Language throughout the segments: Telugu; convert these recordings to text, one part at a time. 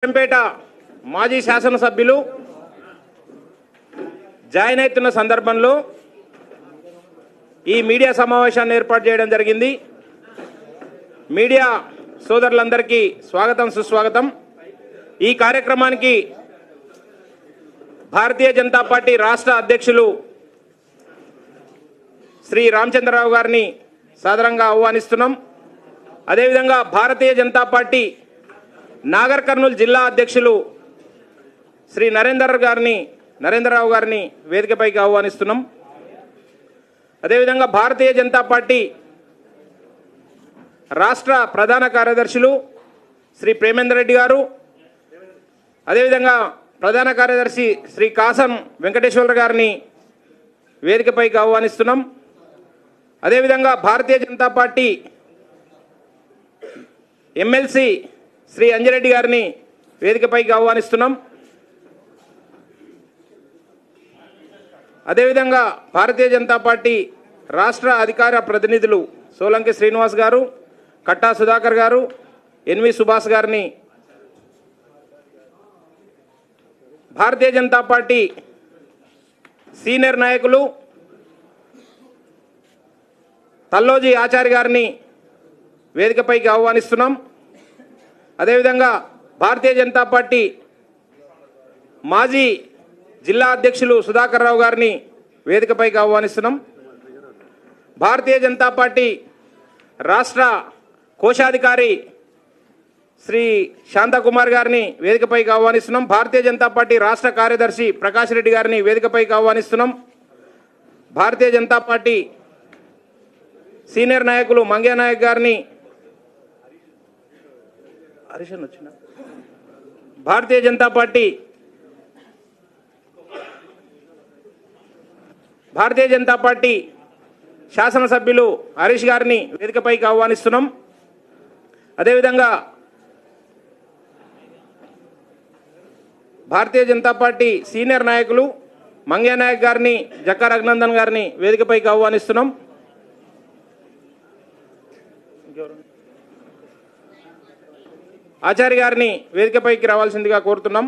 అచ్చంపేట మాజీ శాసనసభ్యులు జాయిన్ అవుతున్న సందర్భంలో ఈ మీడియా సమావేశాన్ని ఏర్పాటు చేయడం జరిగింది. మీడియా సోదరులందరికీ స్వాగతం సుస్వాగతం. ఈ కార్యక్రమానికి భారతీయ జనతా పార్టీ రాష్ట్ర అధ్యక్షులు శ్రీ రామచంద్రరావు గారిని సాదరంగా ఆహ్వానిస్తున్నాం. అదేవిధంగా భారతీయ జనతా పార్టీ నాగర్ కర్నూలు జిల్లా అధ్యక్షులు శ్రీ నరేంద్రరావు గారిని వేదికపైకి ఆహ్వానిస్తున్నాం. అదేవిధంగా భారతీయ జనతా పార్టీ రాష్ట్ర ప్రధాన కార్యదర్శులు శ్రీ ప్రేమేందర్ రెడ్డి గారు, అదేవిధంగా ప్రధాన కార్యదర్శి శ్రీ కాసం వెంకటేశ్వర గారిని వేదికపైకి ఆహ్వానిస్తున్నాం. అదేవిధంగా భారతీయ జనతా పార్టీ ఎమ్మెల్సీ శ్రీ అంజిరెడ్డి గారిని వేదికపైకి ఆహ్వానిస్తున్నాం. అదేవిధంగా భారతీయ జనతా పార్టీ రాష్ట్ర అధికార ప్రతినిధులు సోలంకి శ్రీనివాస్ గారు, కట్టా సుధాకర్ గారు, ఎన్వి సుభాష్ గారిని, భారతీయ జనతా పార్టీ సీనియర్ నాయకులు తల్లోజీ ఆచార్య గారిని వేదికపైకి ఆహ్వానిస్తున్నాం. అదేవిధంగా భారతీయ జనతా పార్టీ మాజీ జిల్లా అధ్యక్షులు సుధాకర్ రావు గారిని వేదికపైకి ఆహ్వానిస్తున్నాం. భారతీయ జనతా పార్టీ రాష్ట్ర కోశాధికారి శ్రీ శాంతకుమార్ గారిని వేదికపైకి ఆహ్వానిస్తున్నాం. భారతీయ జనతా పార్టీ రాష్ట్ర కార్యదర్శి ప్రకాష్ రెడ్డి గారిని వేదికపైకి ఆహ్వానిస్తున్నాం. భారతీయ జనతా పార్టీ సీనియర్ నాయకులు మంగ్యా నాయక్ గారిని, భారతీయ జనతా పార్టీ శాసనసభ్యులు హరీష్ గారిని వేదికపైకి ఆహ్వానిస్తున్నాం. అదేవిధంగా భారతీయ జనతా పార్టీ సీనియర్ నాయకులు మంగ్యా నాయక్ గారిని, జక్కా రఘునందన్ గారిని వేదికపైకి ఆహ్వానిస్తున్నాం. ఆచార్య గారిని వేదికపైకి రావాల్సిందిగా కోరుతున్నాం.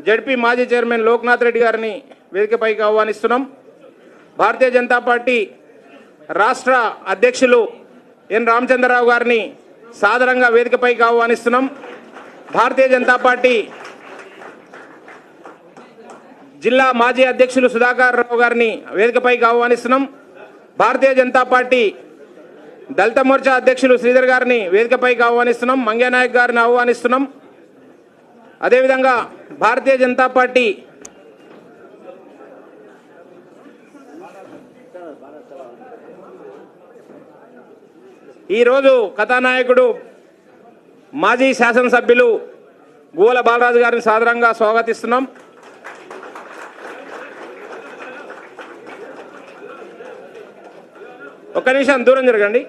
జడ్పీ మాజీ చైర్మన్ లోక్నాథ్ రెడ్డి గారిని వేదికపైకి ఆహ్వానిస్తున్నాం. భారతీయ జనతా పార్టీ రాష్ట్ర అధ్యక్షులు ఎన్ రామచంద్రరావు గారిని సాదరంగా వేదికపైకి ఆహ్వానిస్తున్నాం. భారతీయ జనతా పార్టీ జిల్లా మాజీ అధ్యక్షులు సుధాకర్ రావు గారిని వేదికపైకి ఆహ్వానిస్తున్నాం. భారతీయ జనతా పార్టీ దళిత మోర్చా అధ్యక్షులు శ్రీధర్ గారిని వేదికపైకి ఆహ్వానిస్తున్నాం. మంగ్యా నాయక్ గారిని ఆహ్వానిస్తున్నాం. అదేవిధంగా భారతీయ జనతా పార్టీ ఈరోజు కథానాయకుడు మాజీ శాసనసభ్యులు గువ్వల బాలరాజు గారిని సాదరంగా స్వాగతిస్తున్నాం. ఒక్క నిమిషం దూరం జరగండి.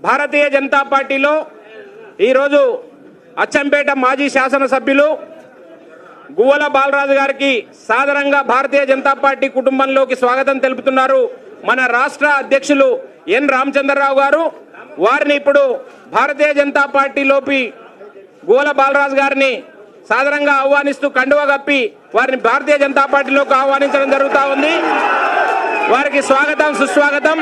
భారతీయ జనతా పార్టీలో ఈరోజు అచ్చంపేట మాజీ శాసనసభ్యులు గువ్వల బాలరాజు గారికి సాదరంగా భారతీయ జనతా పార్టీ కుటుంబంలోకి స్వాగతం తెలుపుతున్నారు మన రాష్ట్ర అధ్యక్షులు ఎన్ రామచంద్రరావు గారు. వారిని ఇప్పుడు భారతీయ జనతా పార్టీలోకి గువ్వల బాలరాజు గారిని సాదరంగా ఆహ్వానిస్తూ కండువా కప్పి వారిని భారతీయ జనతా పార్టీలోకి ఆహ్వానించడం జరుగుతూ ఉంది. వారికి స్వాగతం సుస్వాగతం.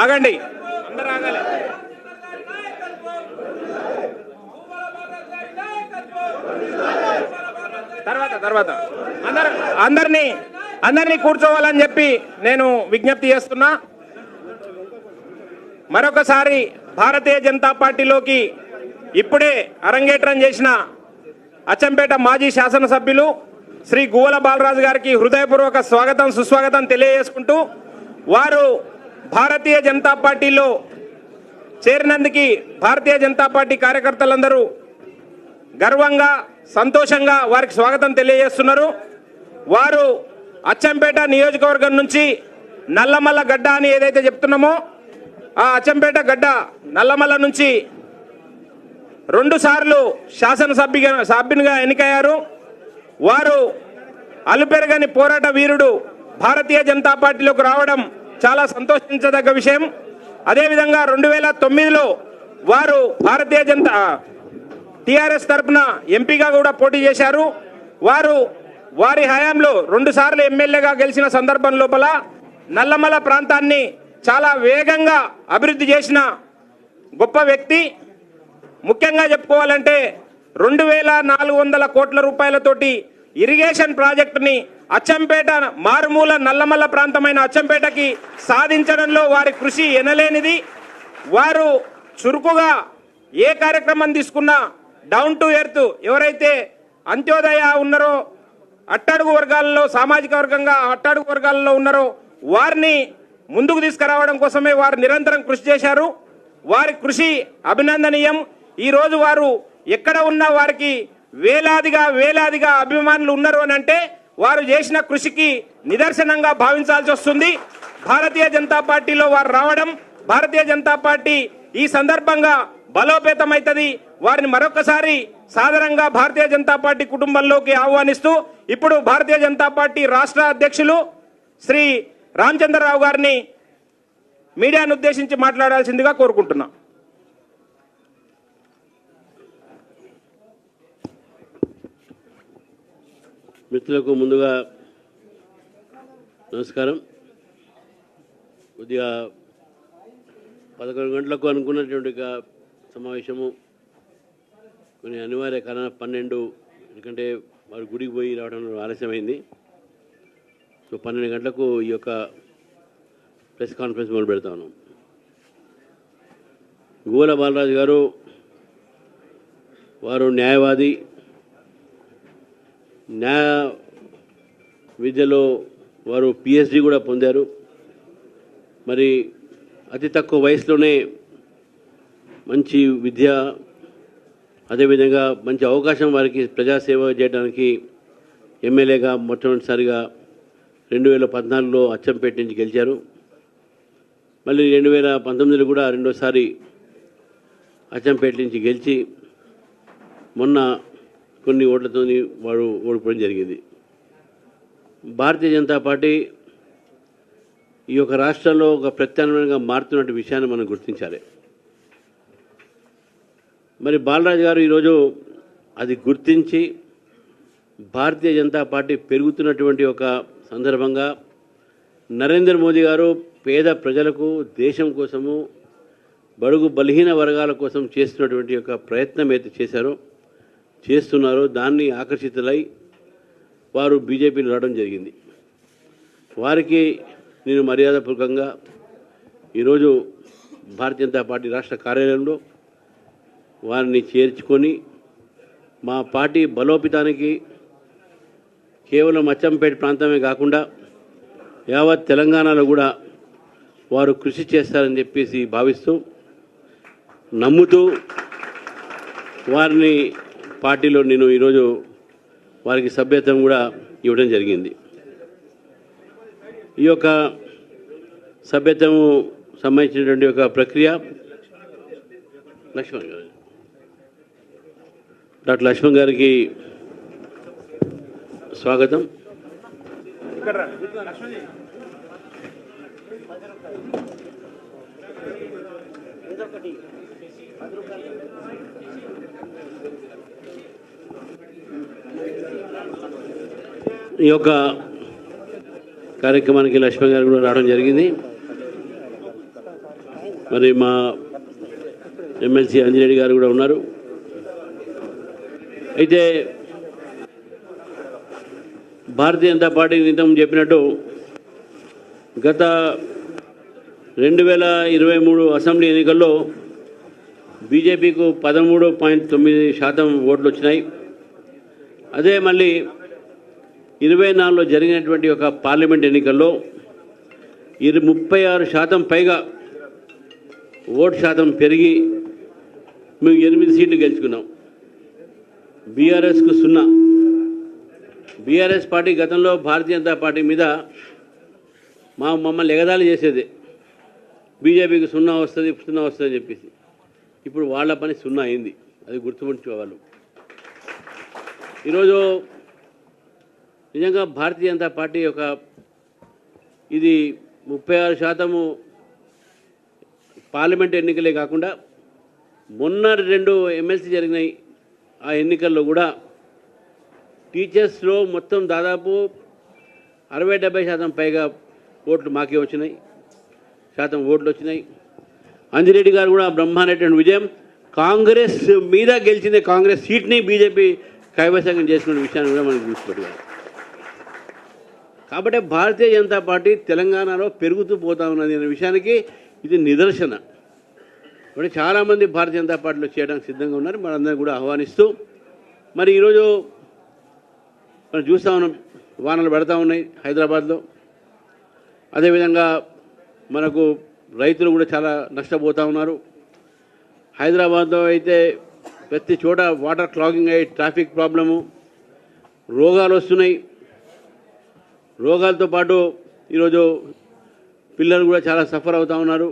ఆగండి, అందరూ ఆగాలి. తర్వాత అందరినీ కూర్చోవాలని చెప్పి నేను విజ్ఞప్తి చేస్తున్నా. మరొకసారి భారతీయ జనతా పార్టీలోకి ఇప్పుడే అరంగేట్రం చేసిన అచ్చంపేట మాజీ శాసనసభ్యులు శ్రీ గువ్వల బాలరాజు గారికి హృదయపూర్వక స్వాగతం సుస్వాగతం తెలియజేసుకుంటూ వారు భారతీయ జనతా పార్టీలో చేరినందుకు భారతీయ జనతా పార్టీ కార్యకర్తలందరూ గర్వంగా సంతోషంగా వారికి స్వాగతం తెలియజేస్తున్నారు. వారు అచ్చంపేట నియోజకవర్గం నుంచి నల్లమల్ల గడ్డ అని ఏదైతే చెప్తున్నామో ఆ అచ్చంపేట గడ్డ నల్లమల్ల నుంచి 2 సార్లు శాసనసభ్యునిగా ఎన్నికయ్యారు. వారు అలుపెరగని పోరాట వీరుడు భారతీయ జనతా పార్టీలోకి రావడం చాలా సంతోషించదగ్గ విషయం. అదేవిధంగా 2009లో వారు భారతీయ జనతా టీఆర్ఎస్ తరఫున ఎంపీగా కూడా పోటీ చేశారు. వారి హయాంలో 2 సార్లు ఎమ్మెల్యేగా గెలిచిన సందర్భం లోపల నల్లమల్ల ప్రాంతాన్ని చాలా వేగంగా అభివృద్ధి చేసిన గొప్ప వ్యక్తి. ముఖ్యంగా చెప్పుకోవాలంటే 2400 కోట్ల రూపాయలతోటి ఇరిగేషన్ ప్రాజెక్టుని అచ్చంపేట మారుమూల నల్లమల్ల ప్రాంతమైన అచ్చంపేటకి సాధించడంలో వారి కృషి ఎనలేనిది. వారు చురుకుగా ఏ కార్యక్రమం తీసుకున్నా డౌన్ టు ఎర్త్ ఎవరైతే అంత్యోదయ ఉన్నారో అట్టడుగు వర్గాలలో సామాజిక వర్గంగా అట్టడుగు వర్గాలలో ఉన్నారో వారిని ముందుకు తీసుకురావడం కోసమే వారు నిరంతరం కృషి చేశారు. వారి కృషి అభినందనీయం. ఈరోజు వారు ఎక్కడ ఉన్నా వారికి వేలాదిగా అభిమానులు ఉన్నారు అని అంటే వారు చేసిన కృషికి నిదర్శనంగా భావించాల్సి వస్తుంది. భారతీయ జనతా పార్టీలో వారు రావడం భారతీయ జనతా పార్టీ ఈ సందర్భంగా బలోపేతమైతది. వారిని మరొకసారి సాదరంగా భారతీయ జనతా పార్టీ కుటుంబంలోకి ఆహ్వానిస్తూ ఇప్పుడు భారతీయ జనతా పార్టీ రాష్ట్ర అధ్యక్షులు శ్రీ రామచంద్రరావు గారిని మీడియాను ఉద్దేశించి మాట్లాడాల్సిందిగా కోరుకుంటున్నా. మిత్రులకు ముందుగా నమస్కారం. కొద్దిగా 11 గంటలకు అనుకున్నటువంటి సమావేశము కొన్ని అనివార్య కారణం 12 ఎందుకంటే వారు గుడికి పోయి రావడం ఆలస్యమైంది. సో 12 గంటలకు ఈ యొక్క ప్రెస్ కాన్ఫరెన్స్ మొదలు పెడతా ఉన్నాం. గువ్వల బాలరాజు గారు వారు న్యాయవాది, న్యాయ విద్యలో వారు పిహెచ్డి కూడా పొందారు. మరి అతి తక్కువ వయసులోనే మంచి విద్య, అదేవిధంగా మంచి అవకాశం వారికి ప్రజాసేవ చేయడానికి ఎమ్మెల్యేగా మొట్టమొదటిసారిగా 2014లో అచ్చంపేట నుంచి గెలిచారు. మళ్ళీ 2019లో కూడా రెండోసారి అచ్చంపేట నుంచి గెలిచి మొన్న కొన్ని ఓట్లతో వారు ఓడిపోవడం జరిగింది. భారతీయ జనతా పార్టీ ఈ యొక్క రాష్ట్రంలో ఒక ప్రత్యామ్నాయంగా మారుతున్న విషయాన్ని మనం గుర్తించాలి. మరి బాలరాజు గారు ఈరోజు అది గుర్తించి భారతీయ జనతా పార్టీ పెరుగుతున్నటువంటి ఒక సందర్భంగా నరేంద్ర మోదీ గారు పేద ప్రజలకు దేశం కోసము బడుగు బలహీన వర్గాల కోసం చేస్తున్నటువంటి ఒక ప్రయత్నం అయితే చేస్తున్నారో దాన్ని ఆకర్షితులై వారు బీజేపీలో రావడం జరిగింది. వారికి నేను మర్యాదపూర్వకంగా ఈరోజు భారతీయ జనతా పార్టీ రాష్ట్ర కార్యాలయంలో వారిని చేర్చుకొని మా పార్టీ బలోపేతానికి కేవలం అచ్చంపేట ప్రాంతమే కాకుండా యావత్ తెలంగాణలో కూడా వారు కృషి చేస్తారని చెప్పేసి భావిస్తూ నమ్ముతూ వారిని పార్టీలో నేను ఈరోజు వారికి సభ్యత్వం కూడా ఇవ్వడం జరిగింది. ఈ యొక్క సభ్యత్వము సంబంధించినటువంటి ఒక ప్రక్రియ లక్ష్మణ్ గారు డాక్టర్ లక్ష్మణ్ గారికి స్వాగతం. ఈ యొక్క కార్యక్రమానికి లక్ష్మణ్ గారు కూడా రావడం జరిగింది. మరి మా ఎమ్మెల్సీ అంజిరెడ్డి గారు కూడా ఉన్నారు. అయితే భారతీయ జనతా పార్టీ నితం చెప్పినట్టు గత 2023 అసెంబ్లీ ఎన్నికల్లో బీజేపీకు 13.9% ఓట్లు వచ్చినాయి. అదే మళ్ళీ 24లో జరిగినటువంటి ఒక పార్లమెంట్ ఎన్నికల్లో 36% పైగా ఓటు శాతం పెరిగి మేము 8 సీట్లు గెలుచుకున్నాం. బీఆర్ఎస్కు 0. బీఆర్ఎస్ పార్టీ గతంలో భారతీయ జనతా పార్టీ మీద మమ్మల్ని ఎగదాళి చేసేది, బీజేపీకి 0 వస్తుంది 0 వస్తుంది అని చెప్పేసి. ఇప్పుడు వాళ్ళ పని 0 అయింది, అది గుర్తుపెట్టుకోవాలి. ఈరోజు నిజంగా భారతీయ జనతా పార్టీ యొక్క ఇది 36% పార్లమెంట్ ఎన్నికలే కాకుండా మొన్న 2 ఎమ్మెల్సీ జరిగినాయి. ఆ ఎన్నికల్లో కూడా టీచర్స్లో మొత్తం దాదాపు 60-70% పైగా ఓట్లు మాకే వచ్చినాయి, ఓట్లు వచ్చినాయి. అంజిరెడ్డి గారు కూడా బ్రహ్మాండమైన విజయం. కాంగ్రెస్ మీద గెలిచింది, కాంగ్రెస్ సీట్ని బీజేపీ కైవసం చేసుకునే విషయాన్ని కూడా మనం చూసిపెట్టుకోవాలి. కాబట్టి భారతీయ జనతా పార్టీ తెలంగాణలో పెరుగుతూ పోతా ఉన్నది అనే విషయానికి ఇది నిదర్శన. కాబట్టి చాలామంది భారతీయ జనతా పార్టీలో చేయడానికి సిద్ధంగా ఉన్నారు. మనందరం కూడా ఆహ్వానిస్తూ మరి ఈరోజు మనం చూస్తూ ఉన్నాం, వానలు పడతా ఉన్నాయి హైదరాబాద్లో. అదేవిధంగా మనకు రైతులు కూడా చాలా నష్టపోతూ ఉన్నారు. హైదరాబాద్లో అయితే ప్రతి చోట వాటర్ క్లాగింగ్ అయ్యి ట్రాఫిక్ ప్రాబ్లము, రోగాలు వస్తున్నాయి. రోగాలతో పాటు ఈరోజు పిల్లలు కూడా చాలా సఫర్ అవుతూ ఉన్నారు.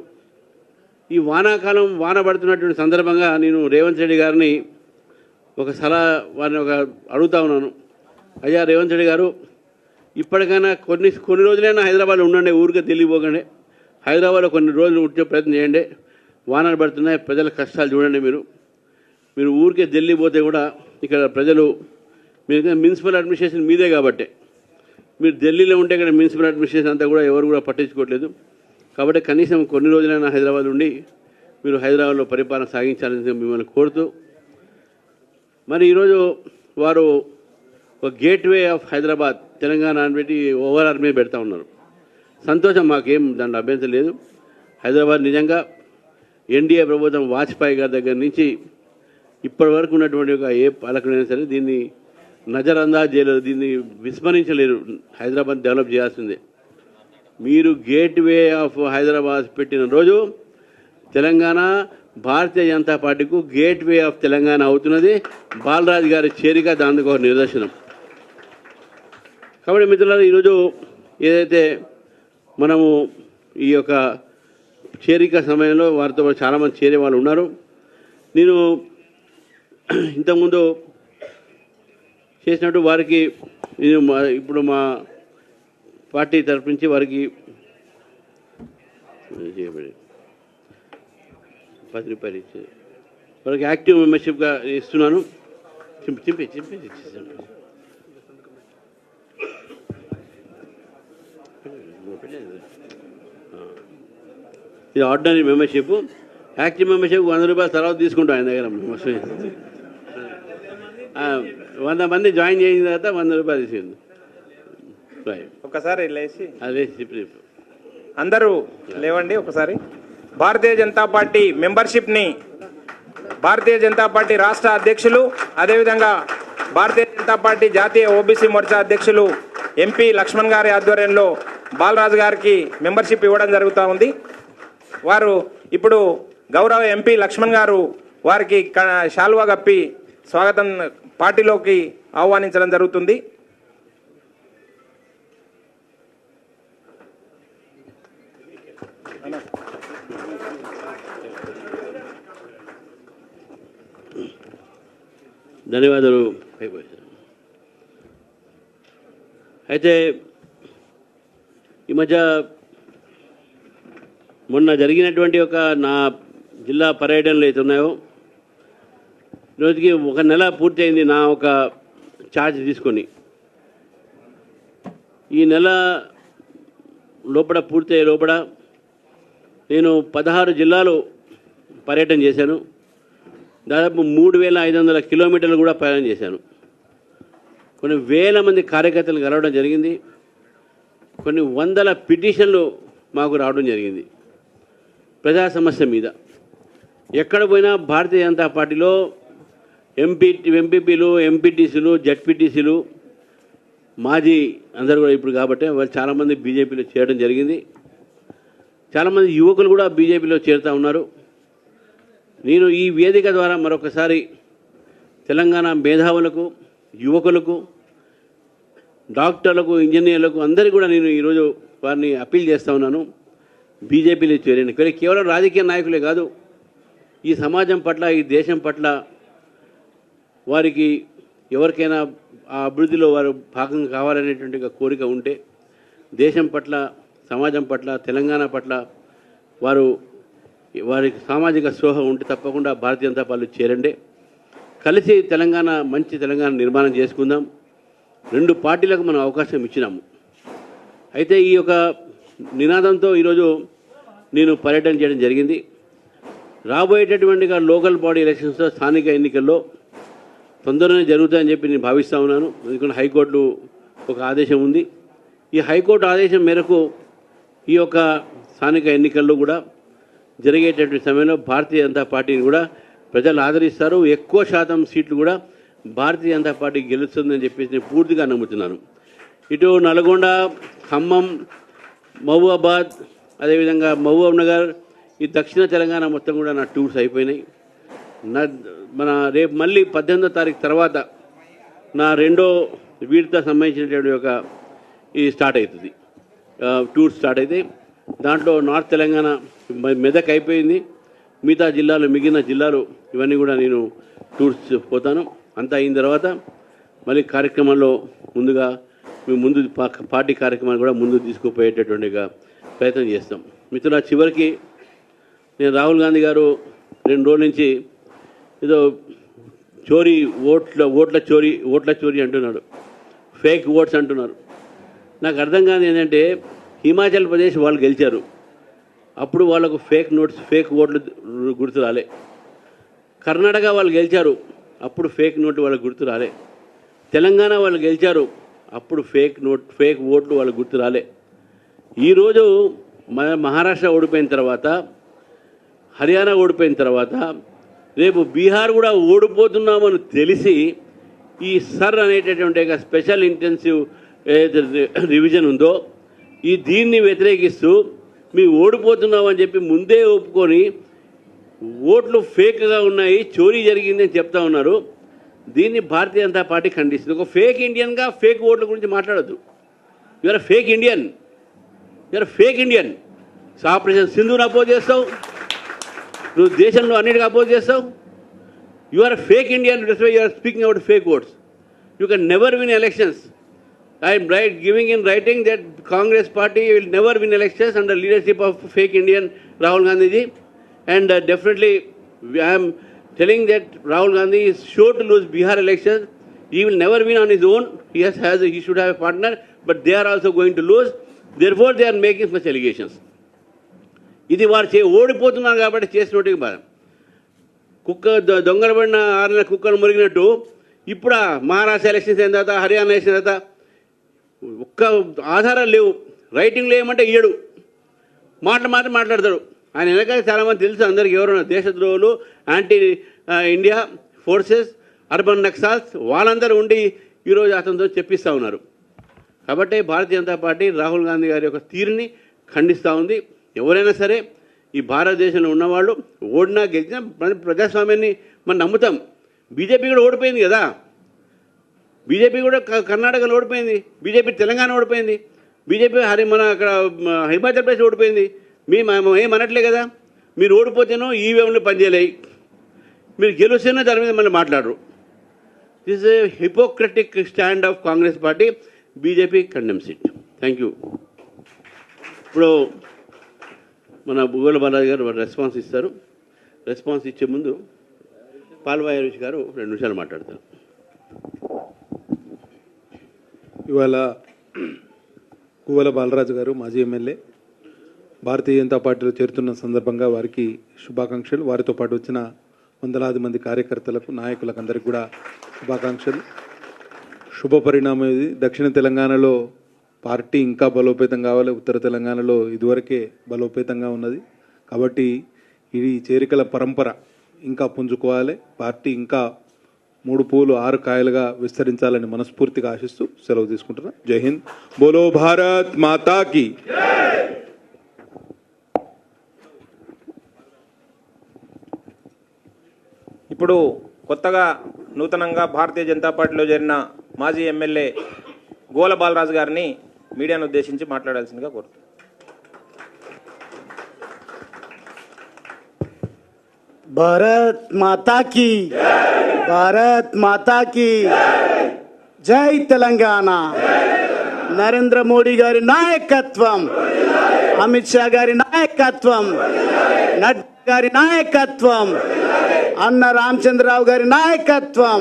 ఈ వానాకాలం వాన పడుతున్నటువంటి సందర్భంగా నేను రేవంత్ రెడ్డి గారిని ఒక సలహా వారిని అడుగుతా ఉన్నాను. అయ్యా రేవంత్ రెడ్డి గారు, ఇప్పటికైనా కొన్ని రోజులైనా హైదరాబాద్లో ఉండండి, ఊరికే తెలియపోకండి. హైదరాబాద్లో కొన్ని రోజులు ఉంటే ప్రయత్నం చేయండి. వానలు పడుతున్నాయి, ప్రజల కష్టాలు చూడండి. మీరు ఊరికే ఢిల్లీ పోతే కూడా ఇక్కడ ప్రజలు, మీరు మున్సిపల్ అడ్మినిస్ట్రేషన్ మీదే కాబట్టి, మీరు ఢిల్లీలో ఉంటే ఇక్కడ మున్సిపల్ అడ్మినిస్ట్రేషన్ అంతా కూడా ఎవరు కూడా పట్టించుకోవట్లేదు. కాబట్టి కనీసం కొన్ని రోజులైనా హైదరాబాద్ ఉండి మీరు హైదరాబాద్లో పరిపాలన సాగించాలని మిమ్మల్ని కోరుతూ, మరి ఈరోజు వారు ఒక గేట్వే ఆఫ్ హైదరాబాద్ తెలంగాణ అని పెట్టి ఓవరాల్ మీద పెడతా ఉన్నారు. సంతోషం, మాకేం దాంట్లో అభ్యంతరం లేదు. హైదరాబాద్ నిజంగా ఎన్డీఏ ప్రభుత్వం వాజ్పేయి గారి దగ్గర నుంచి ఇప్పటి వరకు ఉన్నటువంటి ఒక ఏ పాలకుడైనా సరే దీన్ని నజరందాజ్ చేయలేదు, దీన్ని విస్మరించలేరు. హైదరాబాద్ డెవలప్ చేయాల్సిందే. మీరు గేట్వే ఆఫ్ హైదరాబాద్ పెట్టిన రోజు తెలంగాణ భారతీయ జనతా పార్టీకు గేట్వే ఆఫ్ తెలంగాణ అవుతున్నది. బాలరాజు గారి చేరిక దానికి ఒక నిదర్శనం. కాబట్టి మిత్రులారా, ఈరోజు ఏదైతే మనము ఈ యొక్క చేరిక సమయంలో వారితో చాలామంది చేరే వాళ్ళు ఉన్నారు. నేను ఇంతకుముందు చేసినట్టు వారికి నేను ఇప్పుడు మా పార్టీ తరఫు నుంచి వారికి 10 రూపాయలు ఇచ్చి వారికి యాక్టివ్ మెంబర్షిప్గా ఇస్తున్నాను. చింపి ఇచ్చేసాను. ఇది ఆర్డినరీ మెంబర్షిప్. యాక్టివ్ మెంబర్షిప్ 100 రూపాయలు తర్వాత తీసుకుంటాం ఆయన దగ్గర. 100 మంది జాయిన్ చేసిన తర్వాత 100 రూపాయలు తీసుకుంది. ఒకసారి లేచి అదే అందరూ లేవండి. ఒకసారి భారతీయ జనతా పార్టీ మెంబర్షిప్ని భారతీయ జనతా పార్టీ రాష్ట్ర అధ్యక్షులు, అదేవిధంగా భారతీయ జనతా పార్టీ జాతీయ ఓబీసీ మోర్చా అధ్యక్షులు ఎంపీ లక్ష్మణ్ గారి ఆధ్వర్యంలో బాలరాజు గారికి మెంబర్షిప్ ఇవ్వడం జరుగుతూ ఉంది. వారు ఇప్పుడు గౌరవ ఎంపీ లక్ష్మణ్ గారు వారికి శాల్వా కప్పి స్వాగతం పార్టీలోకి ఆహ్వానించడం జరుగుతుంది. ధన్యవాదాలు. అయితే ఈ మధ్య మొన్న జరిగినటువంటి ఒక నా జిల్లా పర్యటనలు అయితే ఉన్నాయో, రోజుకి 1 నెల పూర్తి అయింది నా ఒక ఛార్జ్ తీసుకొని. ఈ నెల లోపల పూర్తయ్యే లోపల నేను 16 జిల్లాలు పర్యటన చేశాను. దాదాపు 3500 కిలోమీటర్లు కూడా ప్రయాణం చేశాను. కొన్ని వేల మంది కార్యకర్తలు కలవడం జరిగింది. కొన్ని వందల పిటిషన్లు మాకు రావడం జరిగింది ప్రజా సమస్య మీద. ఎక్కడ పోయినా భారతీయ జనతా పార్టీలో ఎంపీపీలు, ఎంపీటీసీలు, జడ్పీటీసీలు, మాజీ అందరూ కూడా ఇప్పుడు కాబట్టి వాళ్ళు చాలామంది బీజేపీలో చేరడం జరిగింది. చాలామంది యువకులు కూడా బీజేపీలో చేరుతూ ఉన్నారు. నేను ఈ వేదిక ద్వారా మరొకసారి తెలంగాణ మేధావులకు, యువకులకు, డాక్టర్లకు, ఇంజనీర్లకు అందరికీ కూడా నేను ఈరోజు వారిని అప్పీల్ చేస్తూ ఉన్నాను, బీజేపీలో చేరండి. కేవలం రాజకీయ నాయకులే కాదు, ఈ సమాజం పట్ల, ఈ దేశం పట్ల వారికి ఎవరికైనా ఆ అభివృద్ధిలో వారు భాగం కావాలనేటువంటి కోరిక ఉంటే, దేశం పట్ల, సమాజం పట్ల, తెలంగాణ పట్ల వారికి సామాజిక స్పృహ ఉంటే తప్పకుండా భారతీయ జనతా పార్టీ చేరండి. కలిసి తెలంగాణ, మంచి తెలంగాణ నిర్మాణం చేసుకుందాం. 2 పార్టీలకు మనం అవకాశం ఇచ్చినాము. అయితే ఈ యొక్క నినాదంతో ఈరోజు నేను పర్యటన చేయడం జరిగింది. రాబోయేటటువంటి లోకల్ బాడీ ఎలక్షన్స్లో, స్థానిక ఎన్నికల్లో తొందరగానే జరుగుతాయని చెప్పి నేను భావిస్తూ ఉన్నాను. ఎందుకంటే హైకోర్టు ఒక ఆదేశం ఉంది. ఈ హైకోర్టు ఆదేశం మేరకు ఈ యొక్క స్థానిక ఎన్నికల్లో కూడా జరిగేటటువంటి సమయంలో భారతీయ జనతా పార్టీని కూడా ప్రజలు ఆదరిస్తారు. ఎక్కువ శాతం సీట్లు కూడా భారతీయ జనతా పార్టీ గెలుస్తుందని చెప్పేసి నేను పూర్తిగా నమ్ముతున్నాను. ఇటు నల్గొండ, ఖమ్మం, మహబూబాబాద్, అదేవిధంగా మహబూబ్ నగర్, ఈ దక్షిణ తెలంగాణ మొత్తం కూడా నా టూర్స్ అయిపోయినాయి. మన రేపు మళ్ళీ 18వ తారీఖు తర్వాత నా 2వ వీటితో సంబంధించినటువంటి ఒక ఇది స్టార్ట్ అవుతుంది, టూర్ స్టార్ట్ అయితే దాంట్లో నార్త్ తెలంగాణ, మెదక్ అయిపోయింది, మిగతా జిల్లాలు, మిగిలిన జిల్లాలు ఇవన్నీ కూడా నేను టూర్స్ పోతాను. అంతా అయిన తర్వాత మళ్ళీ కార్యక్రమంలో ముందుగా మేము పార్టీ కార్యక్రమాన్ని కూడా ముందుకు తీసుకుపోయేటటువంటి ప్రయత్నం చేస్తాం. మిత్రుల, చివరికి నేను రాహుల్ గాంధీ గారు 2 రోజుల నుంచి ఏదో ఓట్ల చోరీ అంటున్నాడు, ఫేక్ ఓట్స్ అంటున్నారు. నాకు అర్థం కాదు ఏంటంటే, హిమాచల్ ప్రదేశ్ వాళ్ళు గెలిచారు, అప్పుడు వాళ్ళకు ఫేక్ ఓట్లు గుర్తు రాలే. కర్ణాటక వాళ్ళు గెలిచారు, అప్పుడు ఫేక్ నోటు వాళ్ళకు గుర్తు రాలే. తెలంగాణ వాళ్ళు గెలిచారు, అప్పుడు ఫేక్ ఓట్లు వాళ్ళకు గుర్తు రాలే. ఈరోజు మహారాష్ట్ర ఓడిపోయిన తర్వాత, హర్యానా ఓడిపోయిన తర్వాత, రేపు బీహార్ కూడా ఓడిపోతున్నామని తెలిసి ఈ సర్ అనేటటువంటి స్పెషల్ ఇంటెన్సివ్ రివిజన్ ఉందో దీన్ని వ్యతిరేకిస్తూ మీ ఓడిపోతున్నామని చెప్పి ముందే ఒప్పుకొని ఓట్లు ఫేక్గా ఉన్నాయి, చోరీ జరిగిందని చెప్తా ఉన్నారు. దీన్ని భారతీయ జనతా పార్టీ ఖండిస్తుంది. ఒక ఫేక్ ఇండియన్గా ఫేక్ ఓట్ల గురించి మాట్లాడద్దు. యూఆర్ ఫేక్ ఇండియన్, ఆపరేషన్ సింధుని అపోజ్ చేస్తావు, నువ్వు దేశంలో అన్నిటికీ అపోజ్ చేస్తావు. You are fake Indian, you are speaking about fake votes. You can never win elections. I am giving in writing that Congress party will never win elections under leadership of fake Indian Rahul Gandhi ji, and definitely I am telling that Rahul Gandhi is sure to lose Bihar elections. He will never win on his own. He should have a partner, but they are also going to lose. Therefore they are making such allegations. ఇది వారు ఓడిపోతున్నారు కాబట్టి చేసినట్టుగా బాధ. దొంగలు పడిన 6 నెలల కుక్కలు మురిగినట్టు ఇప్పుడు మహారాష్ట్ర ఎలక్షన్స్ అయిన తర్వాత, హర్యానా ఎలక్షన్ తర్వాత ఒక్క ఆధారాలు లేవు. రైటింగ్లో ఏమంటే ఇయ్యడు, మాటలు మాత్రం మాట్లాడతాడు. ఆయన వెనకాల చాలామంది తెలుసు అందరికీ, ఎవరైనా దేశద్రోహులు, anti India forces, urban Naxals, వాళ్ళందరూ ఉండి ఈరోజు అతనితో చెప్పిస్తూ ఉన్నారు. కాబట్టి భారతీయ జనతా పార్టీ రాహుల్ గాంధీ గారి యొక్క తీరుని ఖండిస్తూ ఉంది. ఎవరైనా సరే ఈ భారతదేశంలో ఉన్నవాళ్ళు ఓడినా గెలిచినా ప్రజాస్వామ్యాన్ని మనం నమ్ముతాం. బీజేపీ కూడా ఓడిపోయింది కదా, బీజేపీ కూడా కర్ణాటకలో ఓడిపోయింది, బీజేపీ తెలంగాణ ఓడిపోయింది, బీజేపీ మన అక్కడ హిమాచల్ ప్రదేశ్ ఓడిపోయింది. ఏమనట్లే కదా. మీరు ఓడిపోతేనో ఈవీఎంలు పనిచేయలేయి, మీరు గెలుస్తేనో దాని మీద మళ్ళీ మాట్లాడరు. This A Hippocratic stand of Congress party. BJP condemns it. Thank you. ఇప్పుడు మన బుగ్గల బాలాజీ గారు రెస్పాన్స్ ఇస్తారు. రెస్పాన్స్ ఇచ్చే ముందు పాల్వాయి హరీష్ గారు 2 నిమిషాలు మాట్లాడతారు. ఇవాళ గువ్వల బాలరాజు గారు మాజీ ఎమ్మెల్యే భారతీయ జనతా పార్టీలో చేరుతున్న సందర్భంగా వారికి శుభాకాంక్షలు. వారితో పాటు వచ్చిన వందలాది మంది కార్యకర్తలకు, నాయకులకు అందరికీ కూడా శుభాకాంక్షలు. శుభ పరిణామం ఇది. దక్షిణ తెలంగాణలో పార్టీ ఇంకా బలోపేతం కావాలి. ఉత్తర తెలంగాణలో ఇదివరకే బలోపేతంగా ఉన్నది. కాబట్టి ఈ చేరికల పరంపర ఇంకా పుంజుకోవాలి, పార్టీ ఇంకా 3 పూలు 6 కాయలుగా విస్తరించాలని మనస్ఫూర్తిగా ఆశిస్తూ సెలవు తీసుకుంటున్నా. జై హింద్. బోలో భారత్ మాతాకి. ఇప్పుడు కొత్తగా నూతనంగా భారతీయ జనతా పార్టీలో చేరిన మాజీ ఎమ్మెల్యే గోల బాలరాజు గారిని మీడియాను ఉద్దేశించి మాట్లాడాల్సిందిగా కోరుతున్నాను. भारत माता की, भारत माता की जय तेलंगाना. నరేంద్ర మోడీ గారి నాయకత్వం, అమిత్ షా గారి నాయకత్వం, నడ్డా గారి నాయకత్వం, అన్న రామచంద్రరావు గారి నాయకత్వం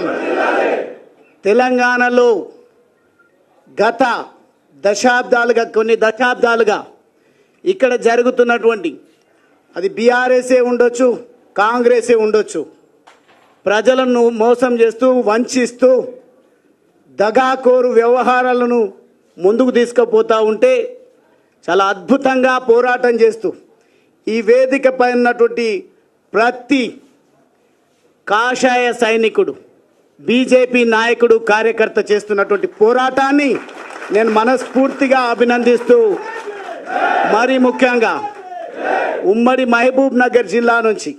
తెలంగాణలో గత దశాబ్దాలుగా, కొన్ని దశాబ్దాలుగా ఇక్కడ జరుగుతున్నటువంటి, అది బీఆర్ఎస్ఏ ఉండొచ్చు, కాంగ్రెసే ఉండొచ్చు, ప్రజలను మోసం చేస్తూ వంచిస్తూ దగాకోరు వ్యవహారాలను ముందుకు తీసుకుపోతూ ఉంటే చాలా అద్భుతంగా పోరాటం చేస్తూ ఈ వేదికపై ఉన్నటువంటి ప్రతి కాషాయ సైనికుడు, బీజేపీ నాయకుడు, కార్యకర్త చేస్తున్నటువంటి పోరాటాన్ని నేను మనస్ఫూర్తిగా అభినందిస్తూ, మరీ ముఖ్యంగా ఉమ్మడి మహబూబ్ నగర్ జిల్లా నుంచి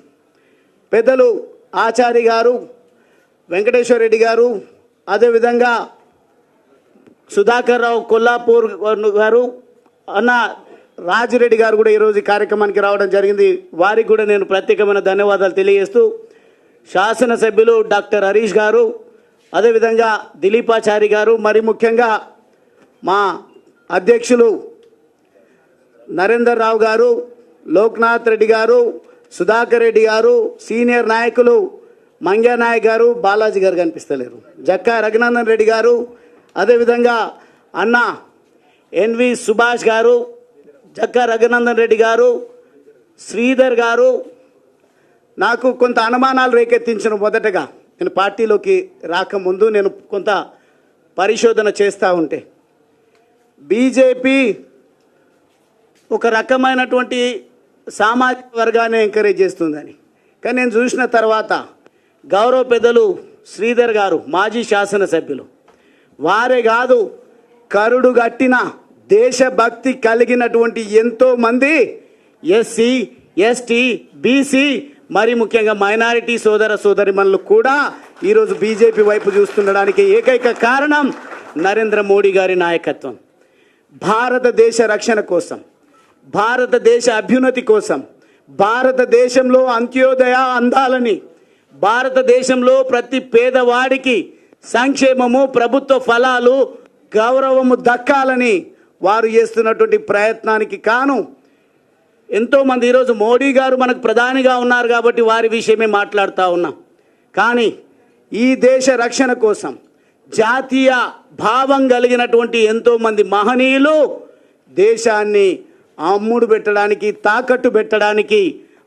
పెద్దలు ఆచారి గారు, వెంకటేశ్వర రెడ్డి గారు, అదేవిధంగా సుధాకర్ రావు కొల్లాపూర్ గారు, అన్న రాజిరెడ్డి గారు కూడా ఈరోజు ఈ కార్యక్రమానికి రావడం జరిగింది. వారికి కూడా నేను ప్రత్యేకమైన ధన్యవాదాలు తెలియజేస్తూ, శాసనసభ్యులు డాక్టర్ హరీష్ గారు, అదేవిధంగా దిలీపాచారి గారు, మరి ముఖ్యంగా మా అధ్యక్షులు నరేందర్ రావు గారు, లోక్నాథ్ రెడ్డి గారు, సుధాకర్ రెడ్డి గారు, సీనియర్ నాయకులు మంగ్యానాయక్ గారు, బాలాజీ గారు కనిపిస్తలేరు, జక్కా రఘునందన్ రెడ్డి గారు, అదేవిధంగా అన్న ఎన్వి సుభాష్ గారు, జక్కా రఘునందన్ రెడ్డి గారు, శ్రీధర్ గారు నాకు కొంత అనుమానాలు రేకెత్తించిన. మొదటగా నేను పార్టీలోకి రాకముందు నేను కొంత పరిశోధన చేస్తూ ఉంటే బీజేపీ ఒక రకమైనటువంటి సామాజిక వర్గాన్ని ఎంకరేజ్ చేస్తుందని, కానీ నేను చూసిన తర్వాత గౌరవ పెద్దలు శ్రీధర్ గారు, మాజీ శాసనసభ్యులు, వారే కాదు కరుడు గట్టిన దేశభక్తి కలిగినటువంటి ఎంతోమంది ఎస్సీ, ఎస్టీ, బీసీ, మరి ముఖ్యంగా మైనారిటీ సోదర సోదరిమణులు కూడా ఈరోజు బీజేపీ వైపు చూస్తుండడానికి ఏకైక కారణం నరేంద్ర మోడీ గారి నాయకత్వం. భారతదేశ రక్షణ కోసం, భారతదేశ అభ్యున్నతి కోసం, భారతదేశంలో అంత్యోదయ అందాలని, భారతదేశంలో ప్రతి పేదవాడికి సంక్షేమము, ప్రభుత్వ ఫలాలు, గౌరవము దక్కాలని వారు చేస్తున్నటువంటి ప్రయత్నానికి కాను ఎంతోమంది, ఈరోజు మోడీ గారు మనకు ప్రధానిగా ఉన్నారు కాబట్టి వారి విషయమే మాట్లాడుతూ ఉన్నాం. కానీ ఈ దేశ రక్షణ కోసం జాతీయ భావం కలిగినటువంటి ఎంతోమంది మహనీయులు దేశాన్ని అమ్ముడు పెట్టడానికి, తాకట్టు పెట్టడానికి,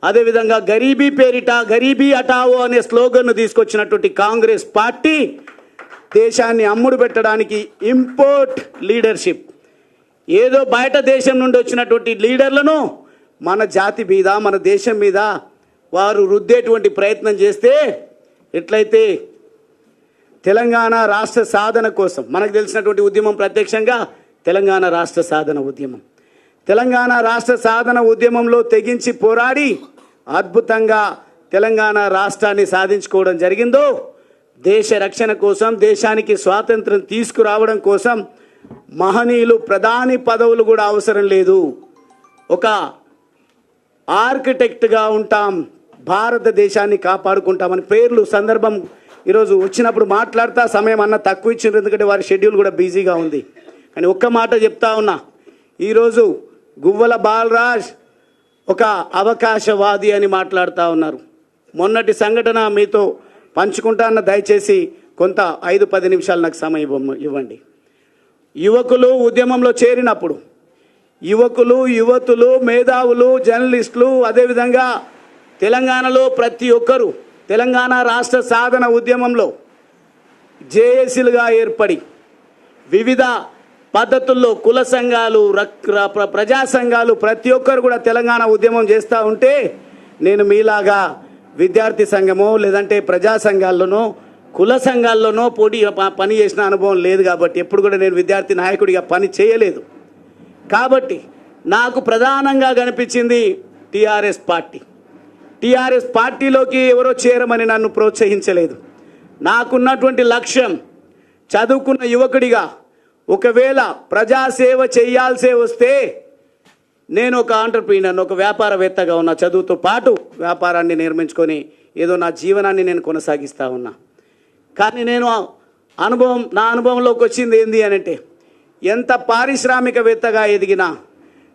అదేవిధంగా గరీబీ పేరిట గరీబీ హటావో అనే స్లోగన్ను తీసుకొచ్చినటువంటి కాంగ్రెస్ పార్టీ దేశాన్ని అమ్ముడు పెట్టడానికి ఇంపోర్ట్ లీడర్షిప్, ఏదో బయట దేశం నుండి వచ్చినటువంటి లీడర్లను మన జాతి మీద, మన దేశం మీద వారు రుద్దేటువంటి ప్రయత్నం చేస్తే ఎట్లయితే తెలంగాణ రాష్ట్ర సాధన కోసం మనకు తెలిసినటువంటి ఉద్యమం ప్రత్యక్షంగా తెలంగాణ రాష్ట్ర సాధన ఉద్యమం, తెలంగాణ రాష్ట్ర సాధన ఉద్యమంలో తెగించి పోరాడి అద్భుతంగా తెలంగాణ రాష్ట్రాన్ని సాధించుకోవడం జరిగిందో, దేశ రక్షణ కోసం, దేశానికి స్వాతంత్రం తీసుకురావడం కోసం మహనీయులు ప్రధాని పదవులు కూడా అవసరం లేదు, ఒక ఆర్కిటెక్ట్గా ఉంటాం, భారతదేశాన్ని కాపాడుకుంటామని పేర్లు సందర్భం ఈరోజు వచ్చినప్పుడు మాట్లాడుతా సమయం అన్న తక్కువ ఇచ్చిండ్రు, ఎందుకంటే వారి షెడ్యూల్ కూడా బిజీగా ఉంది. కానీ ఒక్క మాట చెప్తా ఉన్నా, ఈరోజు గువ్వల బాలరాజ్ ఒక అవకాశవాది అని మాట్లాడుతూ ఉన్నారు. మొన్నటి సంఘటన మీతో పంచుకుంటాన్న, దయచేసి కొంత 5-10 నిమిషాలు నాకు సమయం ఇవ్వండి. యువకులు ఉద్యమంలో చేరినప్పుడు యువకులు, యువతులు, మేధావులు, జర్నలిస్టులు, అదేవిధంగా తెలంగాణలో ప్రతి ఒక్కరూ తెలంగాణ రాష్ట్ర సాధన ఉద్యమంలో జేఏసీలుగా ఏర్పడి వివిధ పద్ధతుల్లో కుల సంఘాలు, ప్రజా సంఘాలు ప్రతి ఒక్కరు కూడా తెలంగాణ ఉద్యమం చేస్తూ ఉంటే నేను మీలాగా విద్యార్థి సంఘమో లేదంటే ప్రజా సంఘాల్లోనో కుల సంఘాల్లోనో పని చేసిన అనుభవం లేదు కాబట్టి ఎప్పుడు కూడా నేను విద్యార్థి నాయకుడిగా పని చేయలేదు. కాబట్టి నాకు ప్రధానంగా కనిపించింది టీఆర్ఎస్ పార్టీ. టీఆర్ఎస్ పార్టీలోకి ఎవరో చేరమని నన్ను ప్రోత్సహించలేదు. నాకున్నటువంటి లక్ష్యం చదువుకున్న యువకుడిగా ఒకవేళ ప్రజాసేవ చేయాల్సే వస్తే నేను ఒక ఆంటర్ప్రీనర్, ఒక వ్యాపారవేత్తగా ఉన్నా, చదువుతో పాటు వ్యాపారాన్ని నిర్మించుకొని ఏదో నా జీవనాన్ని నేను కొనసాగిస్తూ ఉన్నా. కానీ నేను నా అనుభవంలోకి వచ్చింది ఏంది అనంటే, ఎంత పారిశ్రామికవేత్తగా ఎదిగినా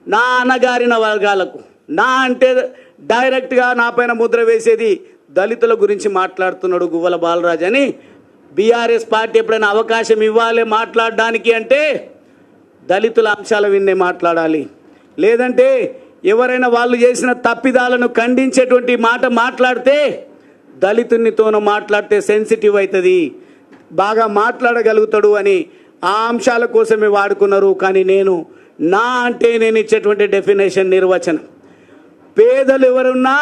నా అణగారిన వర్గాలకు, నా అంటే డైరెక్ట్గా నా పైన ముద్ర వేసేది దళితుల గురించి మాట్లాడుతున్నాడు గువ్వల బాలరాజ్ అని బీఆర్ఎస్ పార్టీ ఎప్పుడైనా అవకాశం ఇవ్వాలి మాట్లాడడానికి అంటే దళితుల అంశాల విన్నే మాట్లాడాలి. లేదంటే ఎవరైనా వాళ్ళు చేసిన తప్పిదాలను ఖండించేటువంటి మాట మాట్లాడితే దళితునితోనూ మాట్లాడితే సెన్సిటివ్ అవుతుంది, బాగా మాట్లాడగలుగుతాడు అని ఆ అంశాల కోసమే వాడుకున్నారు. కానీ నా అంటే నేను ఇచ్చేటువంటి డెఫినేషన్, నిర్వచనం, పేదలు ఎవరున్నా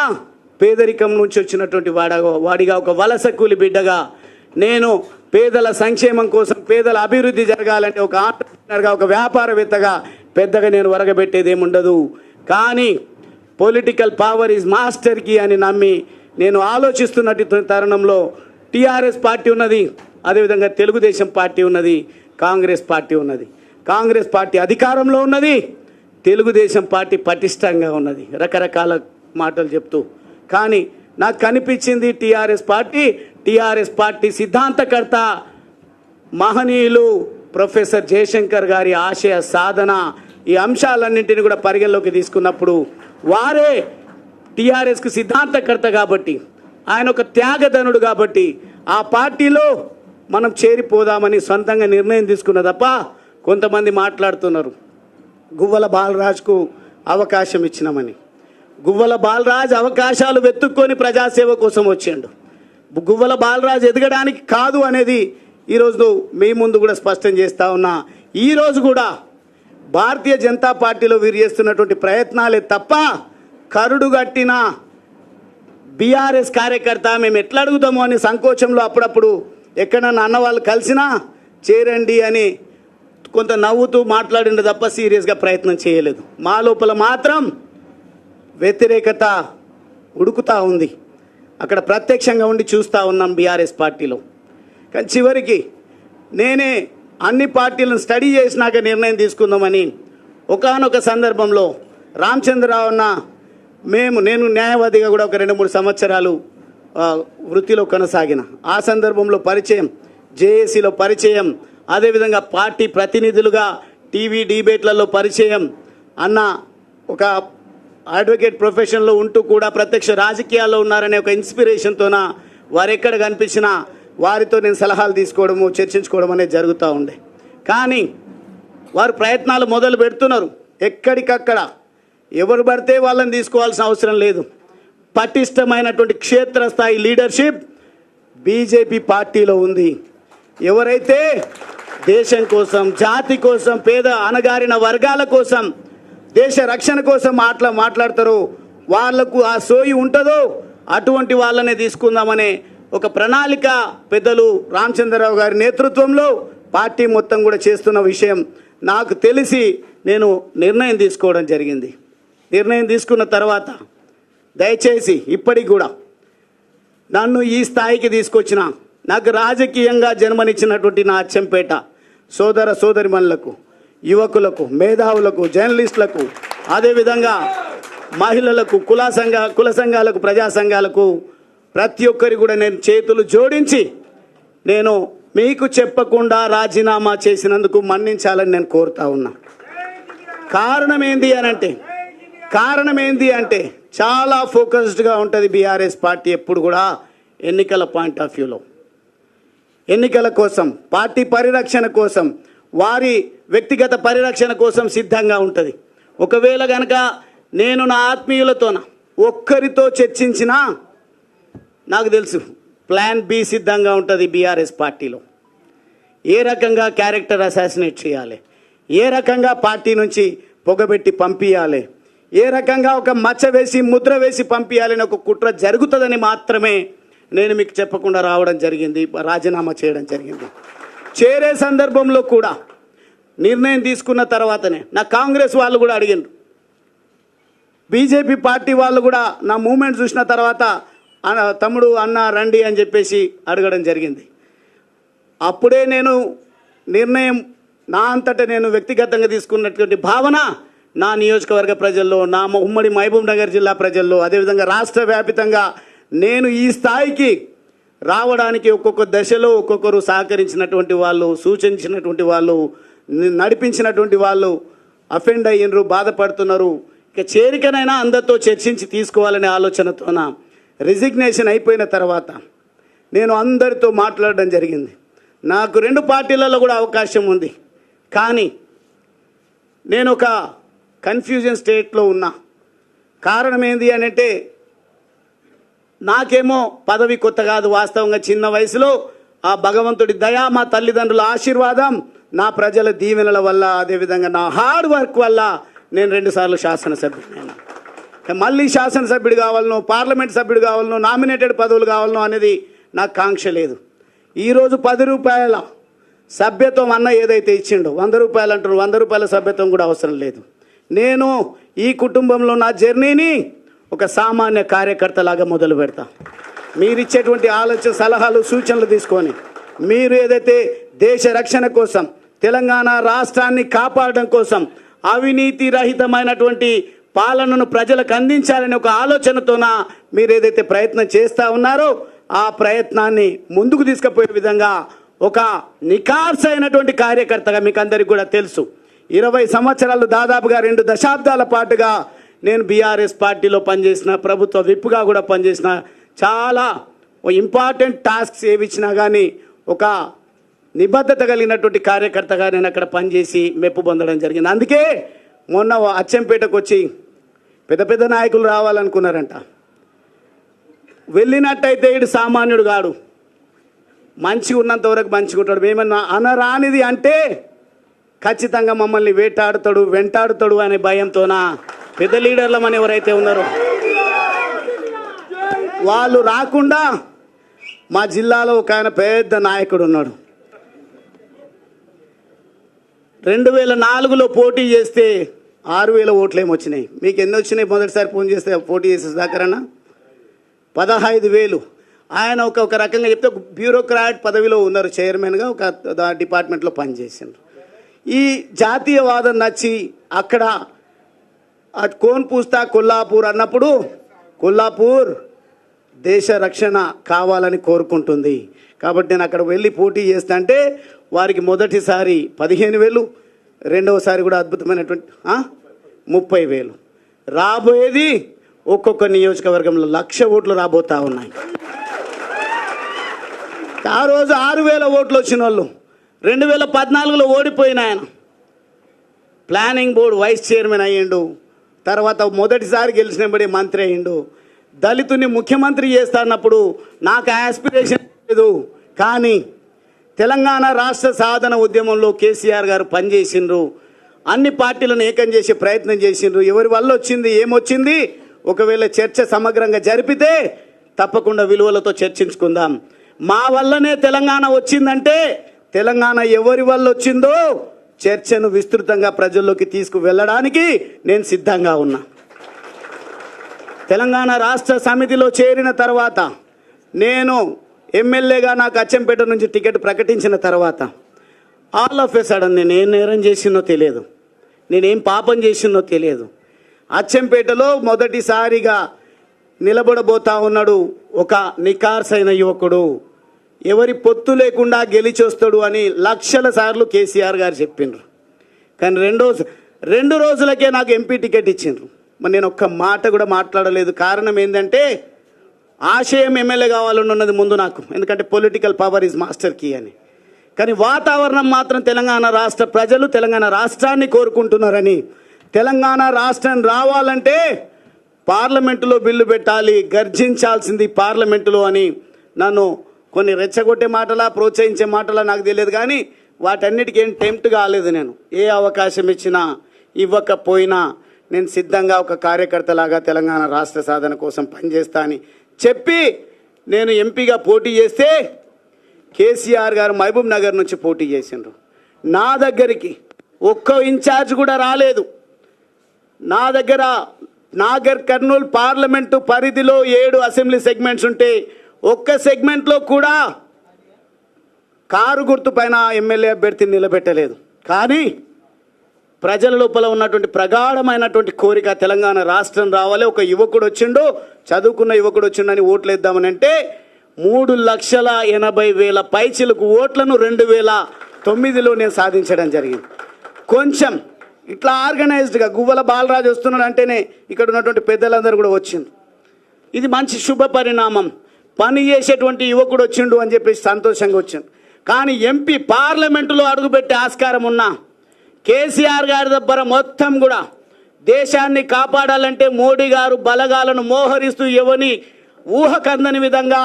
పేదరికం నుంచి వచ్చినటువంటి వాడిగా ఒక వలస కూలి బిడ్డగా నేను పేదల సంక్షేమం కోసం, పేదల అభివృద్ధి జరగాలంటే ఒక ఆంటర్ప్రినర్గా, ఒక వ్యాపారవేత్తగా పెద్దగా నేను వరగబెట్టేది ఏముండదు. కానీ political power is master key అని నమ్మి నేను ఆలోచిస్తున్నటువంటి తరుణంలో టీఆర్ఎస్ పార్టీ ఉన్నది, అదేవిధంగా తెలుగుదేశం పార్టీ ఉన్నది, కాంగ్రెస్ పార్టీ ఉన్నది. కాంగ్రెస్ పార్టీ అధికారంలో ఉన్నది, తెలుగుదేశం పార్టీ పటిష్టంగా ఉన్నది, రకరకాల మాటలు చెప్తూ. కానీ నాకు కనిపించింది టీఆర్ఎస్ పార్టీ సిద్ధాంతకర్త మహనీయులు ప్రొఫెసర్ జయశంకర్ గారి ఆశయ సాధన, ఈ అంశాలన్నింటినీ కూడా పరిగణలోకి తీసుకున్నప్పుడు వారే టీఆర్ఎస్కి సిద్ధాంతకర్త కాబట్టి, ఆయన ఒక త్యాగధనుడు కాబట్టి ఆ పార్టీలో మనం చేరిపోదామని సొంతంగా నిర్ణయం తీసుకున్న తప్ప కొంతమంది మాట్లాడుతున్నారు గువ్వల బాలరాజ్కు అవకాశం ఇచ్చినామని. గువ్వల బాలరాజ్ అవకాశాలు వెతుక్కొని ప్రజాసేవ కోసం వచ్చిండు. గువ్వల బాలరాజ్ ఎదగడానికి కాదు అనేది ఈరోజు మీ ముందు కూడా స్పష్టం చేస్తూ ఉన్నా. ఈరోజు కూడా భారతీయ జనతా పార్టీలో వీరు చేస్తున్నటువంటి ప్రయత్నాలే తప్ప కరుడు గట్టిన బీఆర్ఎస్ కార్యకర్త మేము ఎట్లా అడుగుతామో అని సంకోచంలో అప్పుడప్పుడు ఎక్కడన్నా అన్న వాళ్ళు కలిసినా చేరండి అని కొంత నవ్వుతూ మాట్లాడిండు తప్ప సీరియస్గా ప్రయత్నం చేయలేదు. మా లోపల మాత్రం వ్యతిరేకత ఉడుకుతూ ఉంది. అక్కడ ప్రత్యక్షంగా ఉండి చూస్తూ ఉన్నాం బీఆర్ఎస్ పార్టీలో. కానీ చివరికి నేనే అన్ని పార్టీలను స్టడీ చేసినాక నిర్ణయం తీసుకుందామని ఒకానొక సందర్భంలో రామచంద్రరావు అన్న నేను న్యాయవాదిగా కూడా ఒక 2-3 సంవత్సరాలు వృత్తిలో కొనసాగిన. ఆ సందర్భంలో పరిచయం, జేఏసీలో పరిచయం, అదేవిధంగా పార్టీ ప్రతినిధులుగా టీవీ డిబేట్లలో పరిచయం. అన్న ఒక అడ్వకేట్ ప్రొఫెషన్లో ఉంటూ కూడా ప్రత్యక్ష రాజకీయాల్లో ఉన్నారనే ఒక ఇన్స్పిరేషన్తోన వారు ఎక్కడ కనిపించినా వారితో నేను సలహాలు తీసుకోవడము, చర్చించుకోవడం అనేది జరుగుతూ ఉండే. కానీ వారు ప్రయత్నాలు మొదలు పెడుతున్నారు. ఎక్కడికక్కడ ఎవరు పడితే వాళ్ళని తీసుకోవాల్సిన అవసరం లేదు. పటిష్టమైనటువంటి క్షేత్రస్థాయి లీడర్షిప్ బీజేపీ పార్టీలో ఉంది. ఎవరైతే దేశం కోసం, జాతి కోసం, పేద అణగారిన వర్గాల కోసం, దేశ రక్షణ కోసం మాట్లాడతారో వాళ్లకు ఆ సోయి ఉంటుందో అటువంటి వాళ్ళనే తీసుకుందామనే ఒక ప్రణాళిక పెద్దలు రామచంద్రరావు గారి నేతృత్వంలో పార్టీ మొత్తం కూడా చేస్తున్న విషయం నాకు తెలిసి నేను నిర్ణయం తీసుకోవడం జరిగింది. నిర్ణయం తీసుకున్న తర్వాత దయచేసి ఇప్పటికి కూడా నన్ను ఈ స్థాయికి తీసుకొచ్చిన, నాకు రాజకీయంగా జన్మనిచ్చినటువంటి నా అచ్చంపేట సోదర సోదరిమణులకు, యువకులకు, మేధావులకు, జర్నలిస్టులకు, అదేవిధంగా మహిళలకు, కుల సంఘాలకు, ప్రజా సంఘాలకు ప్రతి ఒక్కరి కూడా నేను చేతులు జోడించి నేను మీకు చెప్పకుండా రాజీనామా చేసినందుకు మన్నించాలని నేను కోరుతా ఉన్నా. కారణం ఏంది అంటే చాలా ఫోకస్డ్గా ఉంటుంది బీఆర్ఎస్ పార్టీ ఎప్పుడు కూడా ఎన్నికల పాయింట్ ఆఫ్ వ్యూలో, ఎన్నికల కోసం, పార్టీ పరిరక్షణ కోసం, వారి వ్యక్తిగత పరిరక్షణ కోసం సిద్ధంగా ఉంటుంది. ఒకవేళ కనుక నేను నా ఆత్మీయులతోన ఒక్కరితో చర్చించినా నాకు తెలుసు ప్లాన్ బి సిద్ధంగా ఉంటుంది బీఆర్ఎస్ పార్టీలో. ఏ రకంగా క్యారెక్టర్ అసాసినేట్ చేయాలి, ఏ రకంగా పార్టీ నుంచి పొగబెట్టి పంపించాలి, ఏ రకంగా ఒక మచ్చ వేసి ముద్ర వేసి పంపించాలని ఒక కుట్ర జరుగుతుందని మాత్రమే నేను మీకు చెప్పకుండా రావడం జరిగింది, రాజీనామా చేయడం జరిగింది. చేరే సందర్భంలో కూడా నిర్ణయం తీసుకున్న తర్వాతనే నా కాంగ్రెస్ వాళ్ళు కూడా అడిగిండ్రు, బీజేపీ పార్టీ వాళ్ళు కూడా నా మూమెంట్ చూసిన తర్వాత తమ్ముడు అన్న రండి అని చెప్పేసి అడగడం జరిగింది. అప్పుడే నేను నిర్ణయం నా అంతటా నేను వ్యక్తిగతంగా తీసుకున్నటువంటి భావన నా నియోజకవర్గ ప్రజల్లో, నా ఉమ్మడి మహబూబ్ నగర్ జిల్లా ప్రజల్లో, అదేవిధంగా రాష్ట్ర వ్యాపితంగా నేను ఈ స్థాయికి రావడానికి ఒక్కొక్క దశలో ఒక్కొక్కరు సహకరించినటువంటి వాళ్ళు, సూచించినటువంటి వాళ్ళు, నడిపించినటువంటి వాళ్ళు అఫెండ్ అయ్యినరు, బాధపడుతున్నారు. ఇక చేరికనైనా అందరితో చర్చించి తీసుకోవాలనే ఆలోచనతోన రిజిగ్నేషన్ అయిపోయిన తర్వాత నేను అందరితో మాట్లాడడం జరిగింది. నాకు 2 పార్టీలలో కూడా అవకాశం ఉంది, కానీ నేను ఒక కన్ఫ్యూజన్ స్టేట్లో ఉన్నా. కారణం ఏంది అని అంటే, నాకేమో పదవి కొత్త కాదు, వాస్తవంగా చిన్న వయసులో ఆ భగవంతుడి దయ, మా తల్లిదండ్రుల ఆశీర్వాదం, నా ప్రజల దీవెనల వల్ల, అదేవిధంగా నా హార్డ్ వర్క్ వల్ల నేను 2 సార్లు శాసనసభ్యుడైనా. మళ్ళీ శాసనసభ్యుడు కావాలనో, పార్లమెంట్ సభ్యుడు కావాలనో, నామినేటెడ్ పదవులు కావాలనో అనేది నాకు కాంక్ష లేదు. ఈరోజు 10 రూపాయల సభ్యత్వం అన్న ఏదైతే ఇచ్చిండో, 100 రూపాయలు అంటారు, 100 రూపాయల సభ్యత్వం కూడా అవసరం లేదు. నేను ఈ కుటుంబంలో నా జర్నీని ఒక సామాన్య కార్యకర్తలాగా మొదలు పెడతా. మీరు ఇచ్చేటువంటి ఆలోచన, సలహాలు, సూచనలు తీసుకొని మీరు ఏదైతే దేశ రక్షణ కోసం, తెలంగాణ రాష్ట్రాన్ని కాపాడడం కోసం, అవినీతి రహితమైనటువంటి పాలనను ప్రజలకు అందించాలనే ఒక ఆలోచనతోన మీరు ఏదైతే ప్రయత్నం చేస్తూ ఉన్నారో ఆ ప్రయత్నాన్ని ముందుకు తీసుకుపోయే విధంగా ఒక నిఖార్సైనటువంటి కార్యకర్తగా మీకు అందరికీ కూడా తెలుసు. 20 సంవత్సరాలు, దాదాపుగా 2 దశాబ్దాల పాటుగా నేను బీఆర్ఎస్ పార్టీలో పనిచేసిన, ప్రభుత్వ విప్పుగా కూడా పనిచేసిన, చాలా ఇంపార్టెంట్ టాస్క్స్ ఏవి ఇచ్చినా కానీ ఒక నిబద్ధత కలిగినటువంటి కార్యకర్తగా నేను అక్కడ పనిచేసి మెప్పు పొందడం జరిగింది. అందుకే మొన్న అచ్చంపేటకు వచ్చి పెద్ద పెద్ద నాయకులు రావాలనుకున్నారంట. వెళ్ళినట్టయితే ఇడు సామాన్యుడు కాడు, మంచిగా ఉన్నంత వరకు మంచిగా ఉంటాడు. మేమన్నా అనరానిది అంటే ఖచ్చితంగా మమ్మల్ని వేటాడుతాడు, వెంటాడుతాడు అనే భయంతోన పెద్ద లీడర్లమని ఎవరైతే ఉన్నారో వాళ్ళు రాకుండా మా జిల్లాలో ఒక ఆయన పెద్ద నాయకుడు ఉన్నాడు. 2004లో పోటీ చేస్తే 6,000 ఓట్లు ఏమి వచ్చినాయి. మీకు ఎన్ని వచ్చినాయి మొదటిసారి ఫోన్ చేస్తే పోటీ చేసే దాకరన్నా? 15,000. ఆయన ఒక రకంగా చెప్తే ఒక బ్యూరోక్రాట్ పదవిలో ఉన్నారు, చైర్మన్గా ఒక డిపార్ట్మెంట్లో పనిచేసిండ్రు. ఈ జాతీయవాదం నచ్చి అక్కడ కోన్ పూస్తా కొల్లాపూర్ అన్నప్పుడు, కొల్లాపూర్ దేశ రక్షణ కావాలని కోరుకుంటుంది కాబట్టి నేను అక్కడ వెళ్ళి పోటీ చేస్తా అంటే వారికి మొదటిసారి 15,000, రెండవసారి కూడా అద్భుతమైనటువంటి 30,000. రాబోయేది ఒక్కొక్క నియోజకవర్గంలో 1,00,000 ఓట్లు రాబోతా ఉన్నాయి. ఆ రోజు 6,000 ఓట్లు వచ్చిన వాళ్ళు 2014లో ఓడిపోయిన ఆయన ప్లానింగ్ బోర్డు వైస్ చైర్మన్ అయ్యిండు. తర్వాత మొదటిసారి గెలిచినప్పుడే మంత్రి అయ్యిండు. దళితుని ముఖ్యమంత్రి చేస్తున్నప్పుడు నాకు ఆస్పిరేషన్ లేదు, కానీ తెలంగాణ రాష్ట్ర సాధన ఉద్యమంలో కేసీఆర్ గారు పనిచేసిండ్రు. అన్ని పార్టీలను ఏకం చేసే ప్రయత్నం చేసిండ్రు. ఎవరి వల్ల వచ్చింది, ఏమొచ్చింది, ఒకవేళ చర్చ సమగ్రంగా జరిపితే తప్పకుండా విలువలతో చర్చించుకుందాం. మా వల్లనే తెలంగాణ వచ్చిందంటే తెలంగాణ ఎవరి వల్ల వచ్చిందో చర్చను విస్తృతంగా ప్రజల్లోకి తీసుకువెళ్ళడానికి నేను సిద్ధంగా ఉన్నా. తెలంగాణ రాష్ట్ర సమితిలో చేరిన తర్వాత, నేను ఎమ్మెల్యేగా నాకు అచ్చంపేట నుంచి టికెట్ ప్రకటించిన తర్వాత ఆల్ ఆఫ్ ఎ సడన్ నేను ఏం నేరం చేసినో తెలియదు, నేనేం పాపం చేసినో తెలియదు. అచ్చంపేటలో మొదటిసారిగా నిలబడబోతా ఉన్నాడు ఒక నిఖార్సైన యువకుడు, ఎవరి పొత్తు లేకుండా గెలిచొస్తాడు అని లక్షల సార్లు కేసీఆర్ గారు చెప్పిండ్రు. కానీ రెండు రోజులకే నాకు ఎంపీ టికెట్ ఇచ్చిండ్రు. మరి నేను ఒక్క మాట కూడా మాట్లాడలేదు. కారణం ఏంటంటే ఆశయం ఎమ్మెల్యే కావాలని ఉన్నది ముందు నాకు, ఎందుకంటే political power is master key అని. కానీ వాతావరణం మాత్రం తెలంగాణ రాష్ట్ర ప్రజలు తెలంగాణ రాష్ట్రాన్ని కోరుకుంటున్నారని, తెలంగాణ రాష్ట్రం రావాలంటే పార్లమెంటులో బిల్లు పెట్టాలి, గర్జించాల్సింది పార్లమెంటులో అని నన్ను కొన్ని రెచ్చగొట్టే మాటలా ప్రోత్సహించే మాటలా నాకు తెలియదు, కానీ వాటన్నిటికీ ఏం టెంప్ట్ కాలేదు. నేను ఏ అవకాశం ఇచ్చినా ఇవ్వకపోయినా నేను సిద్ధంగా ఒక కార్యకర్తలాగా తెలంగాణ రాష్ట్ర సాధన కోసం పనిచేస్తా అని చెప్పి నేను ఎంపీగా పోటీ చేస్తే కేసీఆర్ గారు మహబూబ్ నగర్ నుంచి పోటీ చేసిండ్రు. నా దగ్గరికి ఒక్క ఇన్ఛార్జ్ కూడా రాలేదు. నా దగ్గర నాగర్ కర్నూలు పార్లమెంటు పరిధిలో 7 అసెంబ్లీ సెగ్మెంట్స్ ఉంటే ఒక్క సెగ్మెంట్లో కూడా కారు గుర్తు పైన ఎమ్మెల్యే అభ్యర్థిని నిలబెట్టలేదు. కానీ ప్రజల లోపల ఉన్నటువంటి ప్రగాఢమైనటువంటి కోరిక తెలంగాణ రాష్ట్రం రావాలి, ఒక యువకుడు వచ్చిండు, చదువుకున్న యువకుడు వచ్చిండని ఓట్లు వేద్దామని అంటే 3,80,000 పైచిలకు ఓట్లను 2009లో నేను సాధించడం జరిగింది. కొంచెం ఇట్లా ఆర్గనైజ్డ్గా గువ్వల బాలరాజు వస్తున్నాడు అంటేనే ఇక్కడ ఉన్నటువంటి పెద్దలందరూ కూడా వచ్చింది. ఇది మంచి శుభ పరిణామం. పని చేసేటువంటి యువకుడు వచ్చిండు అని చెప్పేసి సంతోషంగా వచ్చింది. కానీ ఎంపీ పార్లమెంటులో అడుగుపెట్టే ఆస్కారం ఉన్నా కేసీఆర్ గారి దగ్గర మొత్తం కూడా దేశాన్ని కాపాడాలంటే మోడీ గారు బలగాలను మోహరిస్తూ ఎవని ఊహకందని విధంగా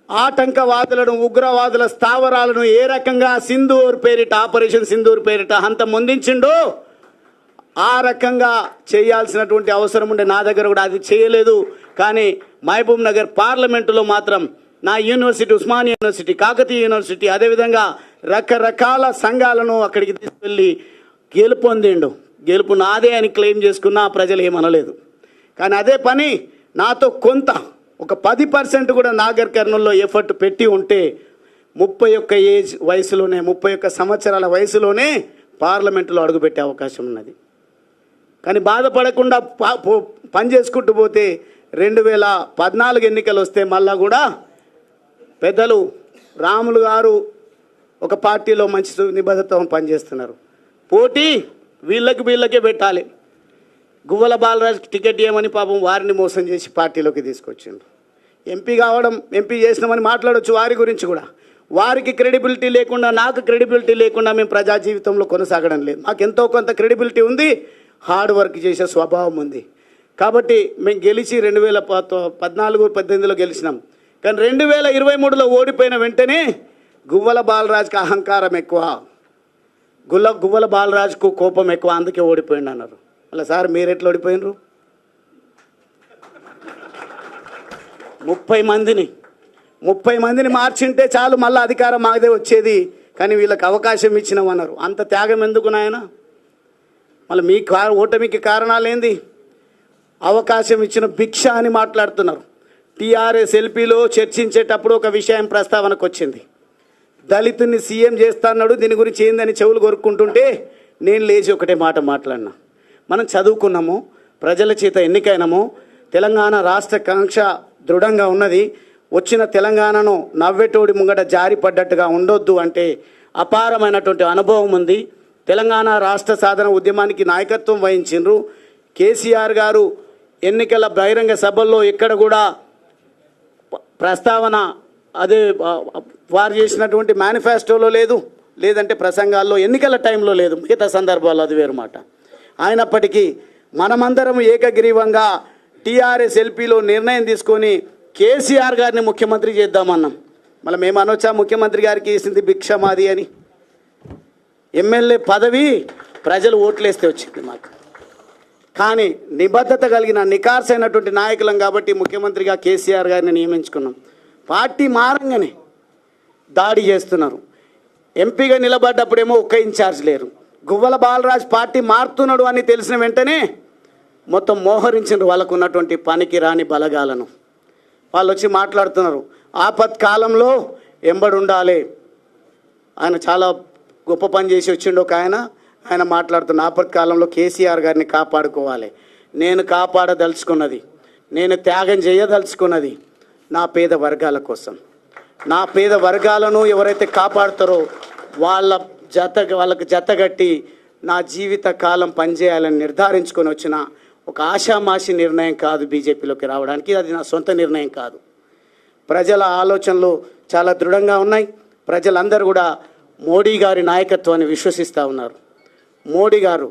ఆటంకవాదులను, ఉగ్రవాదుల స్థావరాలను ఏ రకంగా సింధూర్ పేరిట, ఆపరేషన్ సింధూర్ పేరిట ముందించిండో ఆ రకంగా చేయాల్సినటువంటి అవసరం ఉండే నా దగ్గర కూడా అది చేయలేదు. కానీ మహబూబ్ నగర్ పార్లమెంటులో మాత్రం నా university, Osmania university, Kakatiya university, అదేవిధంగా రకరకాల సంఘాలను అక్కడికి తీసుకెళ్ళి గెలుపొందిండు. గెలుపు నాదే అని క్లెయిమ్ చేసుకున్నా ప్రజలు ఏమనలేదు. కానీ అదే పని నాతో కొంత ఒక 10% కూడా నాగర్ కర్నూల్లో ఎఫర్ట్ పెట్టి ఉంటే 31 సంవత్సరాల వయసులోనే పార్లమెంటులో అడుగుపెట్టే అవకాశం ఉన్నది. కానీ బాధపడకుండా పని చేసుకుంటూ పోతే 2014 ఎన్నికలు వస్తే మళ్ళా కూడా పెద్దలు రాములు గారు ఒక పార్టీలో మంచి నిబద్ధతతో పనిచేస్తున్నారు. పోటీ వీళ్ళకే పెట్టాలి. గువ్వల బాలరాజుకి టికెట్ ఇవ్వమని పాపం వారిని మోసం చేసి పార్టీలోకి తీసుకొచ్చిండ్రు. ఎంపీ చేసినామని మాట్లాడవచ్చు వారి గురించి కూడా. వారికి క్రెడిబిలిటీ లేకుండా, నాకు క్రెడిబిలిటీ లేకుండా మేము ప్రజా జీవితంలో కొనసాగడం లేదు. మాకు ఎంతో కొంత క్రెడిబిలిటీ ఉంది, హార్డ్ వర్క్ చేసే స్వభావం ఉంది. కాబట్టి మేము గెలిచి 2014-18లో గెలిచినాం. కానీ 2023లో ఓడిపోయిన వెంటనే గువ్వల బాలరాజుకి అహంకారం ఎక్కువ, గువ్వల బాలరాజుకు కోపం ఎక్కువ, అందుకే ఓడిపోయింది అన్నారు. అలా సార్ మీరు ఎట్లా ఓడిపోయినరు? 30 మందిని మార్చింటే చాలు, మళ్ళీ అధికారం మాదే వచ్చేది. కానీ వీళ్ళకి అవకాశం ఇచ్చినామన్నారు. అంత త్యాగం ఎందుకు నాయన? మళ్ళీ మీ ఓటమికి కారణాలేంది? అవకాశం ఇచ్చిన భిక్ష అని మాట్లాడుతున్నారు. టీఆర్ఎస్ ఎల్పీలో చర్చించేటప్పుడు ఒక విషయం ప్రస్తావనకు వచ్చింది. దళితుని సీఎం చేస్తాన్నాడు, దీని గురించి ఏందని చెవులు కొరుక్కుంటుంటే నేను లేచి ఒకటే మాట మాట్లాడినా. మనం చదువుకున్నాము, ప్రజల చేత ఎన్నికైనాము, తెలంగాణ రాష్ట్ర కాంక్ష దృఢంగా ఉన్నది. వచ్చిన తెలంగాణను నవ్వెటోడి ముంగట జారి పడ్డట్టుగా ఉండొద్దు అంటే అపారమైనటువంటి అనుభవం ఉంది. తెలంగాణ రాష్ట్ర సాధన ఉద్యమానికి నాయకత్వం వహించిండ్రు. కేసీఆర్ గారు ఎన్నికల బహిరంగ సభల్లో ఎక్కడ కూడా ప్రస్తావన అదే వారు చేసినటువంటి మేనిఫెస్టోలో లేదు, లేదంటే ప్రసంగాల్లో ఎన్నికల టైంలో లేదు, మిగతా సందర్భాల్లో అది వేరు మాట. అయినప్పటికీ మనమందరం ఏకగ్రీవంగా టీఆర్ఎస్ ఎల్పీలో నిర్ణయం తీసుకొని కేసీఆర్ గారిని ముఖ్యమంత్రి చేద్దామన్నాం. మళ్ళీ మేము అనొచ్చా ముఖ్యమంత్రి గారికి వేసింది భిక్ష మాది అని? ఎమ్మెల్యే పదవి ప్రజలు ఓట్లేస్తే వచ్చింది మాకు. కానీ నిబద్ధత కలిగిన నికార్సైనటువంటి నాయకులం కాబట్టి ముఖ్యమంత్రిగా కేసీఆర్ గారిని నియమించుకున్నాం. పార్టీ మారంగానే దాడి చేస్తున్నారు. ఎంపీగా నిలబడ్డప్పుడేమో ఒక్క ఇన్ఛార్జ్ లేరు. గువ్వల బాలరాజు పార్టీ మారుతున్నాడు అని తెలిసిన వెంటనే మొత్తం మోహరించారు వాళ్ళకు ఉన్నటువంటి పనికి రాని బలగాలను. వాళ్ళు వచ్చి మాట్లాడుతున్నారు, ఆపత్కాలంలో ఎంబడి ఉండాలి. ఆయన చాలా గొప్ప పని చేసి వచ్చిండు ఒక ఆయన మాట్లాడుతున్న ఆపత్కాలంలో కేసీఆర్ గారిని కాపాడుకోవాలి. నేను కాపాడదలుచుకున్నది, నేను త్యాగం చేయదలుచుకున్నది నా పేద వర్గాల కోసం. నా పేద వర్గాలను ఎవరైతే కాపాడుతారో వాళ్ళకు జతగట్టి నా జీవిత కాలం పనిచేయాలని నిర్ధారించుకొని వచ్చిన ఒక ఆషామాషి నిర్ణయం కాదు బీజేపీలోకి రావడానికి. అది నా సొంత నిర్ణయం కాదు. ప్రజల ఆలోచనలు చాలా దృఢంగా ఉన్నాయి. ప్రజలందరూ కూడా మోడీ గారి నాయకత్వాన్ని విశ్వసిస్తూ ఉన్నారు. మోడీ గారు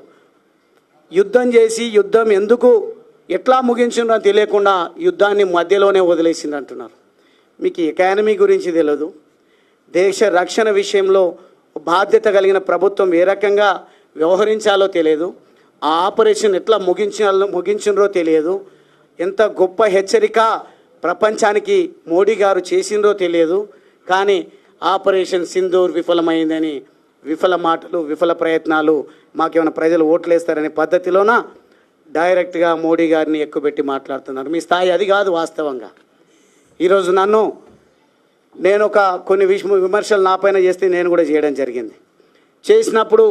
యుద్ధం చేసి యుద్ధం ఎందుకు ఎట్లా ముగించిందో తెలియకుండా యుద్ధాన్ని మధ్యలోనే వదిలేసింది అంటున్నారు. మీకు ఎకానమీ గురించి తెలియదు, దేశ రక్షణ విషయంలో బాధ్యత కలిగిన ప్రభుత్వం ఏ రకంగా వ్యవహరించాలో తెలియదు. ఆ ఆపరేషన్ ఎట్లా ముగించినరో తెలియదు. ఎంత గొప్ప హెచ్చరిక ప్రపంచానికి మోడీ గారు చేసిండ్రో తెలియదు. కానీ ఆపరేషన్ సింధూర్ విఫలమైందని విఫల మాటలు, విఫల ప్రయత్నాలు, మాకేమైనా ప్రజలు ఓట్లేస్తారనే పద్ధతిలోన డైరెక్ట్గా మోడీ గారిని ఎక్కుపెట్టి మాట్లాడుతున్నారు. మీ స్థాయి అది కాదు. వాస్తవంగా ఈరోజు నేను కొన్ని విమర్శలు నా పైన చేస్తే నేను కూడా చేయడం జరిగింది. చేసినప్పుడు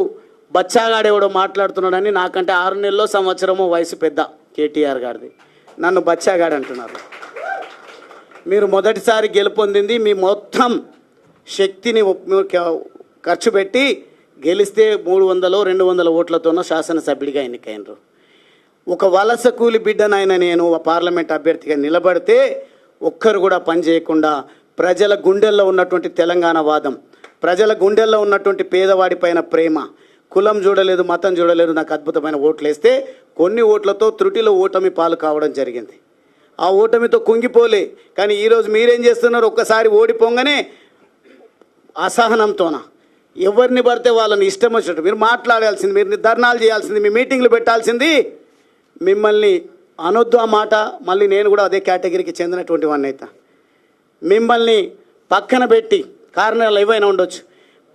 బచ్చాగాడెవడో మాట్లాడుతున్నాడని, నాకంటే 6 నెలల్లో సంవత్సరమో వయసు పెద్ద కేటీఆర్ గారిది, నన్ను బచ్చాగాడు అంటున్నారు. మీరు మొదటిసారి గెలుపొందింది మీ మొత్తం శక్తిని ఖర్చు పెట్టి గెలిస్తే 300-200 ఓట్లతోనో శాసనసభ్యుడిగా ఎన్నికైనరు. ఒక వలస కూలి బిడ్డనైనా నేను పార్లమెంట్ అభ్యర్థిగా నిలబడితే ఒక్కరు కూడా పని చేయకుండా ప్రజల గుండెల్లో ఉన్నటువంటి తెలంగాణ వాదం, ప్రజల గుండెల్లో ఉన్నటువంటి పేదవాడి పైన ప్రేమ, కులం చూడలేదు, మతం చూడలేదు, నాకు అద్భుతమైన ఓట్లు వేస్తే కొన్ని ఓట్లతో త్రుటిలో ఓటమి పాలు కావడం జరిగింది. ఆ ఓటమితో కుంగిపోలే. కానీ ఈరోజు మీరేం చేస్తున్నారు? ఒక్కసారి ఓడిపోగానే అసహనంతోన ఎవరిని పడితే వాళ్ళని ఇష్టం వచ్చినట్టు మీరు మాట్లాడాల్సింది, మీరు ధర్నాలు చేయాల్సింది, మీ మీటింగ్లు పెట్టాల్సింది. మిమ్మల్ని అనొద్దు ఆ మాట. మళ్ళీ నేను కూడా అదే కేటగిరీకి చెందినటువంటి వాడిని అయితే మిమ్మల్ని పక్కన పెట్టి కారణాలు ఏవైనా ఉండొచ్చు.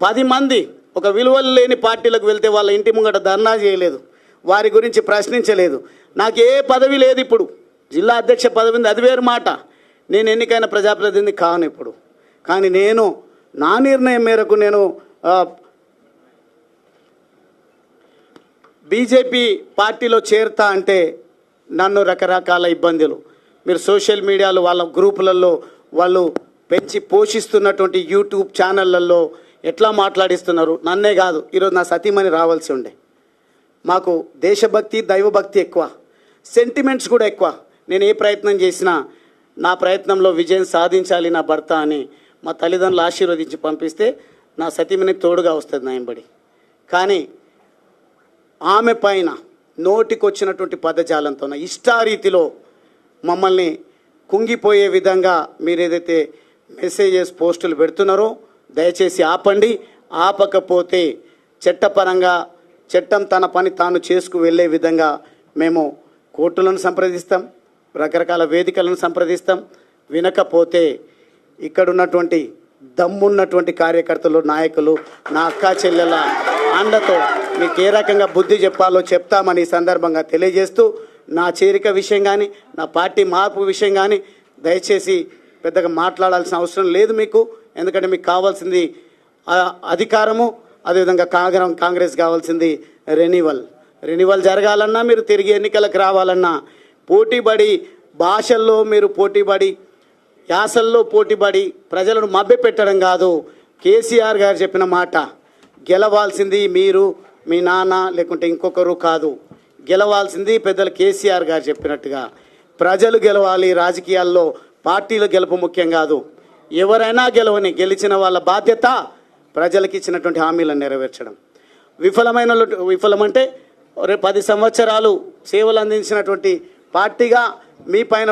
10 మంది ఒక విలువలు లేని పార్టీలకు వెళ్తే వాళ్ళ ఇంటి ముంగట ధర్నా చేయలేదు, వారి గురించి ప్రశ్నించలేదు. నాకు ఏ పదవి లేదు. ఇప్పుడు జిల్లా అధ్యక్ష పదవి ఉంది, అది వేరు మాట. నేను ఎన్నికైన ప్రజాప్రతినిధి కాను ఇప్పుడు. కానీ నేను నా నిర్ణయం మేరకు నేను బీజేపీ పార్టీలో చేరుతా అంటే నన్ను రకరకాల ఇబ్బందులు, మీరు సోషల్ మీడియాలో వాళ్ళ గ్రూపులలో వాళ్ళు పెంచి పోషిస్తున్నటువంటి యూట్యూబ్ ఛానళ్ళల్లో ఎట్లా మాట్లాడిస్తున్నారు. నన్నే కాదు, ఈరోజు నా సతీమణి రావాల్సి ఉండే. మాకు దేశభక్తి, దైవభక్తి ఎక్కువ, సెంటిమెంట్స్ కూడా ఎక్కువ. నేను ఏ ప్రయత్నం చేసినా నా ప్రయత్నంలో విజయం సాధించాలి నా భర్త అని మా తల్లిదండ్రులు ఆశీర్వదించి పంపిస్తే నా సతీమణికి తోడుగా వస్తుంది నా ఎంబడి. కానీ ఆమె పైన నోటికొచ్చినటువంటి పదజాలంతో ఇష్టారీతిలో మమ్మల్ని కుంగిపోయే విధంగా మీరు ఏదైతే మెసేజెస్ పోస్టులు పెడుతున్నారో దయచేసి ఆపండి. ఆపకపోతే చట్టపరంగా చట్టం తన పని తాను చేసుకు వెళ్ళే విధంగా మేము కోర్టులను సంప్రదిస్తాం, రకరకాల వేదికలను సంప్రదిస్తాం. వినకపోతే ఇక్కడున్నటువంటి దమ్మున్నటువంటి కార్యకర్తలు, నాయకులు, నా అక్కా చెల్లెల అండతో మీకు ఏ రకంగా బుద్ధి చెప్పాలో చెప్తామని ఈ సందర్భంగా తెలియజేస్తూ, నా చేరిక విషయం కానీ నా పార్టీ మార్పు విషయం కానీ దయచేసి పెద్దగా మాట్లాడాల్సిన అవసరం లేదు మీకు. ఎందుకంటే మీకు కావాల్సింది అధికారము, అదేవిధంగా కాంగ్రెస్ కావాల్సింది రెన్యువల్ జరగాలన్నా, మీరు తిరిగి ఎన్నికలకు రావాలన్నా పోటీపడి, భాషల్లో మీరు పోటీపడి, యాసల్లో పోటీపడి ప్రజలను మభ్యపెట్టడం కాదు. కేసీఆర్ గారు చెప్పిన మాట, గెలవాల్సింది మీరు, మీ నాన్న, లేకుంటే ఇంకొకరు కాదు. గెలవాల్సింది పెద్దలు కేసీఆర్ గారు చెప్పినట్టుగా ప్రజలు గెలవాలి. రాజకీయాల్లో పార్టీల గెలుపు ముఖ్యం కాదు. ఎవరైనా గెలిచిన వాళ్ళ బాధ్యత ప్రజలకు ఇచ్చినటువంటి హామీలను నెరవేర్చడం. విఫలమంటే 10 సంవత్సరాలు సేవలు అందించినటువంటి పార్టీగా మీ పైన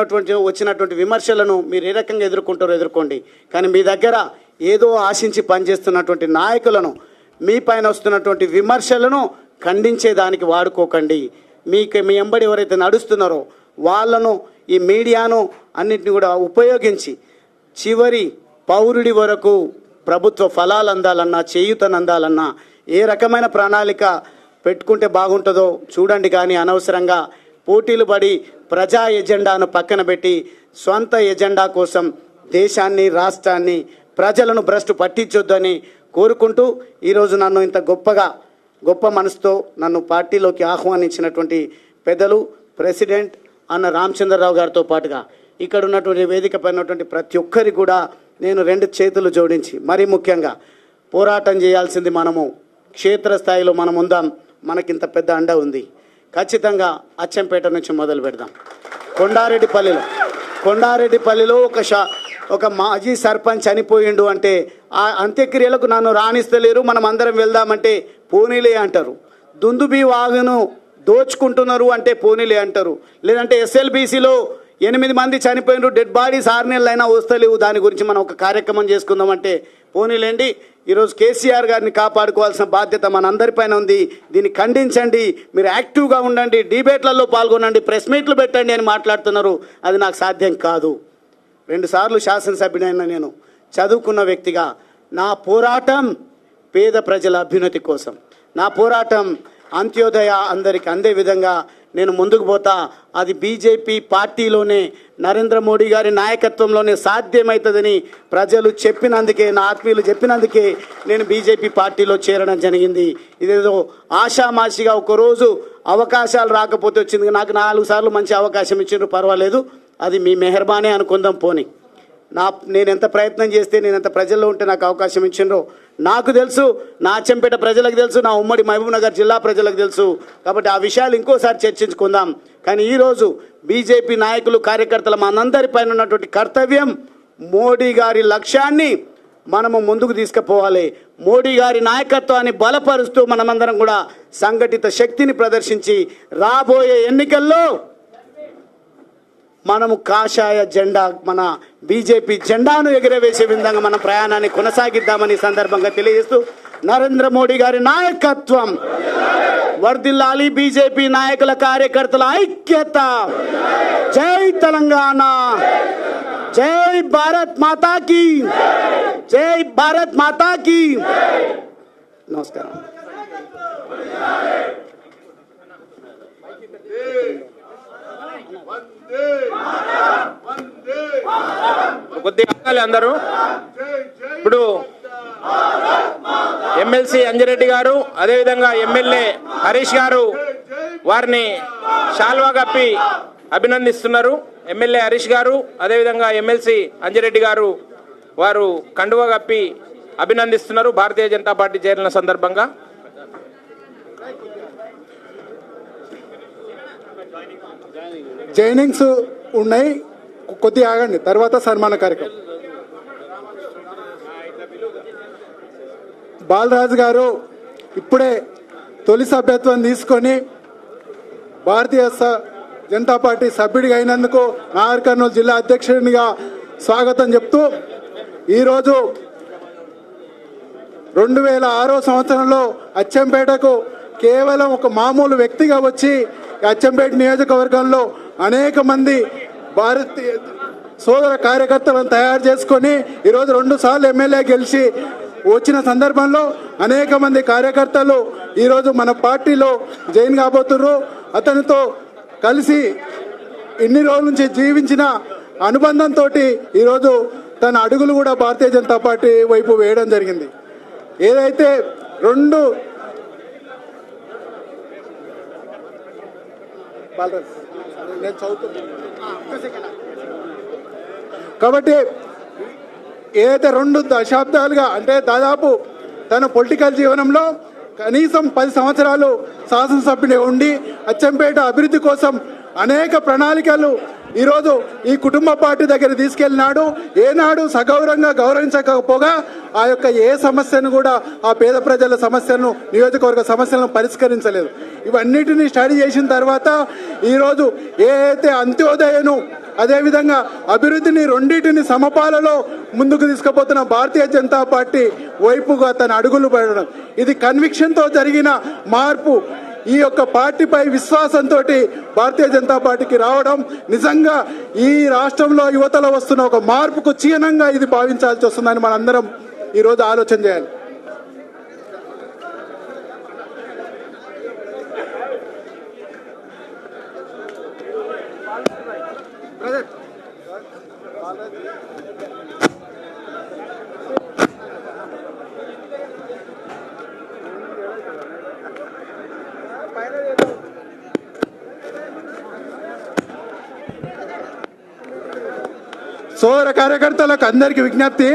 వచ్చినటువంటి విమర్శలను మీరు ఏ రకంగా ఎదుర్కొంటారో ఎదుర్కోండి. కానీ మీ దగ్గర ఏదో ఆశించి పనిచేస్తున్నటువంటి నాయకులను, మీ పైన వస్తున్నటువంటి విమర్శలను ఖండించేదానికి వాడుకోకండి. మీ ఎంబడి ఎవరైతే నడుస్తున్నారో వాళ్ళను, ఈ మీడియాను అన్నింటినీ కూడా ఉపయోగించి చివరి పౌరుడి వరకు ప్రభుత్వ ఫలాలు అందాలన్నా, చేయూతను అందాలన్నా ఏ రకమైన ప్రణాళిక పెట్టుకుంటే బాగుంటుందో చూడండి. కానీ అనవసరంగా పోటీలు పడి ప్రజా ఎజెండాను పక్కన పెట్టి స్వంత ఎజెండా కోసం దేశాన్ని, రాష్ట్రాన్ని, ప్రజలను భ్రష్టు పట్టించొద్దని కోరుకుంటూ ఈరోజు నన్ను ఇంత గొప్ప మనసుతో నన్ను పార్టీలోకి ఆహ్వానించినటువంటి పెద్దలు ప్రెసిడెంట్ అన్న రామచంద్రరావు గారితో పాటుగా ఇక్కడ ఉన్నటువంటి వేదిక పైన ఉన్నటువంటి ప్రతి ఒక్కరికి కూడా నేను 2 చేతులు జోడించి, మరీ ముఖ్యంగా పోరాటం చేయాల్సింది మనము క్షేత్రస్థాయిలో మనం ఉందాం. మనకింత పెద్ద అండ ఉంది. ఖచ్చితంగా అచ్చంపేట నుంచి మొదలు పెడదాం. కొండారెడ్డిపల్లిలో ఒక మాజీ సర్పంచ్ చనిపోయిండు అంటే ఆ అంత్యక్రియలకు నన్ను రాణిస్తలేరు, మనం అందరం వెళ్దామంటే పోనీలే అంటారు. దుందుబి వాగును దోచుకుంటున్నారు అంటే పోనీలే అంటారు. లేదంటే SLBCలో 8 మంది చనిపోయినారు, డెడ్ బాడీస్ 6 నెలలైనా వస్తలేవు, దాని గురించి మనం ఒక కార్యక్రమం చేసుకుందామంటే పోనీలేండి. ఈరోజు కేసీఆర్ గారిని కాపాడుకోవాల్సిన బాధ్యత మనందరిపైన ఉంది. దీన్ని ఖండించండి, మీరు యాక్టివ్గా ఉండండి, డిబేట్లలో పాల్గొనండి, ప్రెస్ మీట్లు పెట్టండి అని మాట్లాడుతున్నారు. అది నాకు సాధ్యం కాదు. 2 సార్లు శాసనసభ్యుడైన నేను చదువుకున్న వ్యక్తిగా నా పోరాటం పేద ప్రజల అభ్యున్నతి కోసం, నా పోరాటం అంత్యోదయ అందరికి అందే విధంగా నేను ముందుకు పోతా. అది బీజేపీ పార్టీలోనే నరేంద్ర మోడీ గారి నాయకత్వంలోనే సాధ్యమవుతుందని ప్రజలు చెప్పినందుకే, నా ఆత్మీయులు చెప్పినందుకే నేను బీజేపీ పార్టీలో చేరడం జరిగింది. ఇదేదో ఆషామాషిగా ఒకరోజు అవకాశాలు రాకపోతే వచ్చింది. నాకు 4 సార్లు మంచి అవకాశం ఇచ్చిండ్రు, పర్వాలేదు, అది మీ మెహర్బానే అనుకుందాం. పోని నేను ఎంత ప్రయత్నం చేస్తే, నేను ఎంత ప్రజల్లో ఉంటే నాకు అవకాశం ఇచ్చిండ్రో నాకు తెలుసు, నా అచ్చంపేట ప్రజలకు తెలుసు, నా ఉమ్మడి మహబూబ్నగర్ జిల్లా ప్రజలకు తెలుసు. కాబట్టి ఆ విషయాలు ఇంకోసారి చర్చించుకుందాం. కానీ ఈరోజు బీజేపీ నాయకులు, కార్యకర్తలు మనందరిపైన ఉన్నటువంటి కర్తవ్యం మోడీ గారి లక్ష్యాన్ని మనము ముందుకు తీసుకుపోవాలి. మోడీ గారి నాయకత్వాన్ని బలపరుస్తూ మనమందరం కూడా సంఘటిత శక్తిని ప్రదర్శించి రాబోయే ఎన్నికల్లో మనము కాషాయ జెండా, మన బీజేపీ జెండాను ఎగురవేసే విధంగా మన ప్రయాణాన్ని కొనసాగిద్దామని సందర్భంగా తెలియజేస్తూ, నరేంద్ర మోడీ గారి నాయకత్వం వర్ధిల్లాలి, బీజేపీ నాయకుల కార్యకర్తల ఐక్యత. జై తెలంగాణ, జై భారత్ మాతా కీ, జై భారత్ మాతా కీ. నమస్కారం. కొద్దిగా ఆగాలి అందరూ. ఇప్పుడు ఎమ్మెల్సీ అంజిరెడ్డి గారు, అదేవిధంగా ఎమ్మెల్యే హరీష్ గారు వారిని శాల్వా కప్పి అభినందిస్తున్నారు. ఎమ్మెల్యే హరీష్ గారు, అదేవిధంగా ఎమ్మెల్సీ అంజిరెడ్డి గారు వారు కండువా కప్పి అభినందిస్తున్నారు భారతీయ జనతా పార్టీ చేరిన సందర్భంగా. జైనింగ్స్ ఉన్నాయి, కొద్దిగా ఆగండి, తర్వాత సన్మాన కార్యక్రమం. బాలరాజు గారు ఇప్పుడే తొలి సభ్యత్వం తీసుకొని భారతీయ జనతా పార్టీ సభ్యుడిగా అయినందుకు నాగర్ కర్నూలు జిల్లా అధ్యక్షుడిగా స్వాగతం చెప్తూ, ఈరోజు 2006 సంవత్సరంలో అచ్చంపేటకు కేవలం ఒక మామూలు వ్యక్తిగా వచ్చి అచ్చంపేట నియోజకవర్గంలో అనేక మంది భారతీయ సోదర కార్యకర్తలను తయారు చేసుకొని ఈరోజు 2 సార్లు ఎమ్మెల్యే గెలిచి వచ్చిన సందర్భంలో అనేక మంది కార్యకర్తలు ఈరోజు మన పార్టీలో జాయిన్ కాబోతున్నారు. అతనితో కలిసి ఇన్ని రోజుల నుంచి జీవించిన అనుబంధంతో ఈరోజు తన అడుగులు కూడా భారతీయ జనతా పార్టీ వైపు వేయడం జరిగింది. ఏదైతే 2 కాబట్టి ఏదైతే 2 దశాబ్దాలుగా అంటే దాదాపు తన పొలిటికల్ జీవనంలో కనీసం 10 సంవత్సరాలు శాసనసభ్యుడిగా ఉండి అచ్చంపేట అభివృద్ధి కోసం అనేక ప్రణాళికలు ఈరోజు ఈ కుటుంబ పార్టీ దగ్గర తీసుకెళ్ళినాడు. ఏనాడు సగౌరవంగా గౌరవించకపోగా ఆ యొక్క ఏ సమస్యను కూడా, ఆ పేద ప్రజల సమస్యలను, నియోజకవర్గ సమస్యలను పరిష్కరించలేదు. ఇవన్నిటిని స్టడీ చేసిన తర్వాత ఈరోజు ఏదైతే అంత్యోదయను, అదేవిధంగా అభివృద్ధిని రెండింటిని సమపాలలో ముందుకు తీసుకుపోతున్న భారతీయ జనతా పార్టీ వైపుగా తన అడుగులు పడడం, ఇది కన్విక్షన్తో జరిగిన మార్పు. ఈ యొక్క పార్టీపై విశ్వాసంతో భారతీయ జనతా పార్టీకి రావడం నిజంగా ఈ రాష్ట్రంలో యువతలో వస్తున్న ఒక మార్పుకు చిహ్నంగా ఇది భావించాల్సి వస్తుందని మనందరం ఈరోజు ఆలోచన చేయాలి. సోదర కార్యకర్తలకు అందరికీ విజ్ఞప్తి,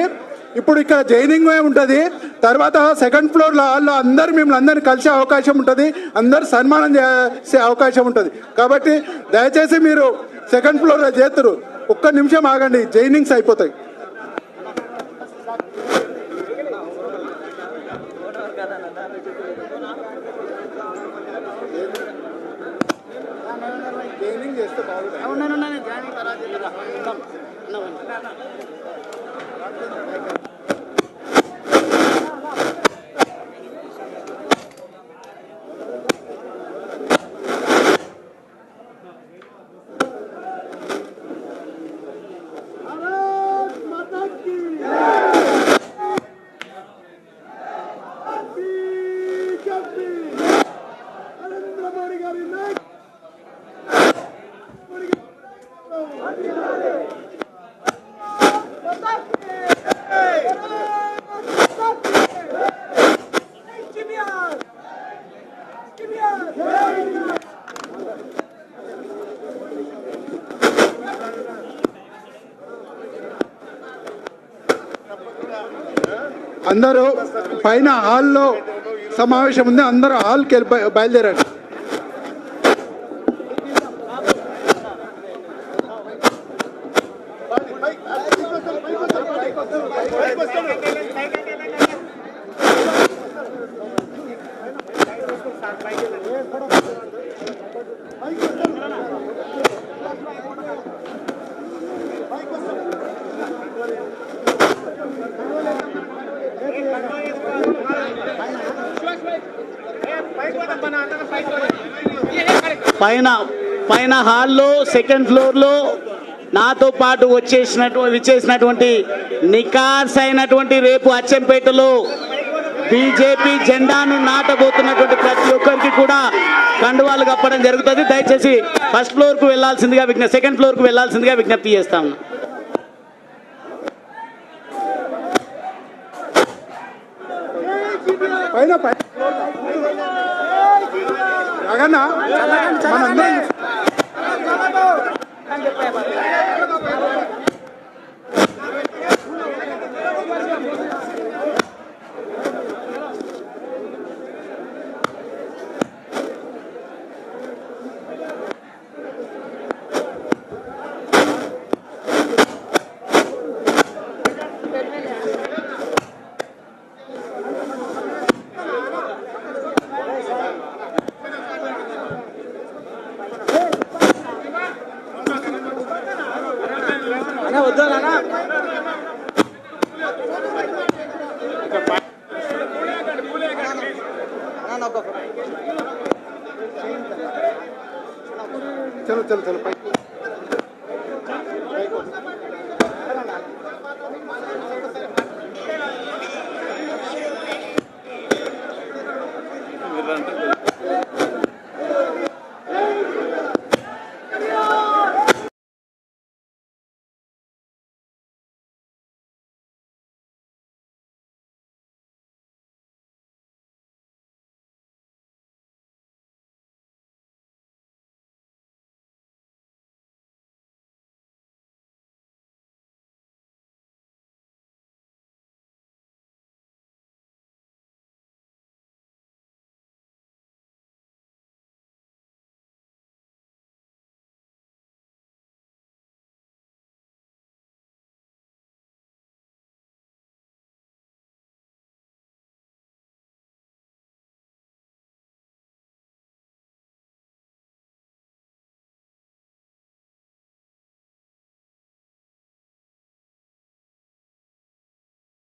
ఇప్పుడు ఇక్కడ జైనింగ్ ఉంటుంది, తర్వాత సెకండ్ ఫ్లోర్లో వాళ్ళు అందరు మిమ్మల్ని అందరినీ కలిసే అవకాశం ఉంటుంది, అందరు సన్మానం చేసే అవకాశం ఉంటుంది. కాబట్టి దయచేసి మీరు సెకండ్ ఫ్లోర్లో చేస్తారు, ఒక్క నిమిషం ఆగండి, జైనింగ్స్ అయిపోతాయి. జైనింగ్ చేస్తే బాగుంటుంది. అందరూ పైన హాల్లో సమావేశం ఉంది, అందరూ హాల్కి వెళ్ళి బయలుదేరండి. పైన హాల్లో సెకండ్ ఫ్లోర్లో నాతో పాటు విచ్చేసినటువంటి నికార్స్ అయినటువంటి రేపు అచ్చంపేటలో బీజేపీ జెండాను నాటబోతున్నటువంటి ప్రతి ఒక్కరికి కూడా కండువాలు కప్పడం జరుగుతుంది. దయచేసి ఫస్ట్ ఫ్లోర్కు వెళ్లాల్సిందిగా సెకండ్ ఫ్లోర్కు వెళ్లాల్సిందిగా విజ్ఞప్తి చేస్తాం. పైన జగన్నా మనందరం చలో చలో చలో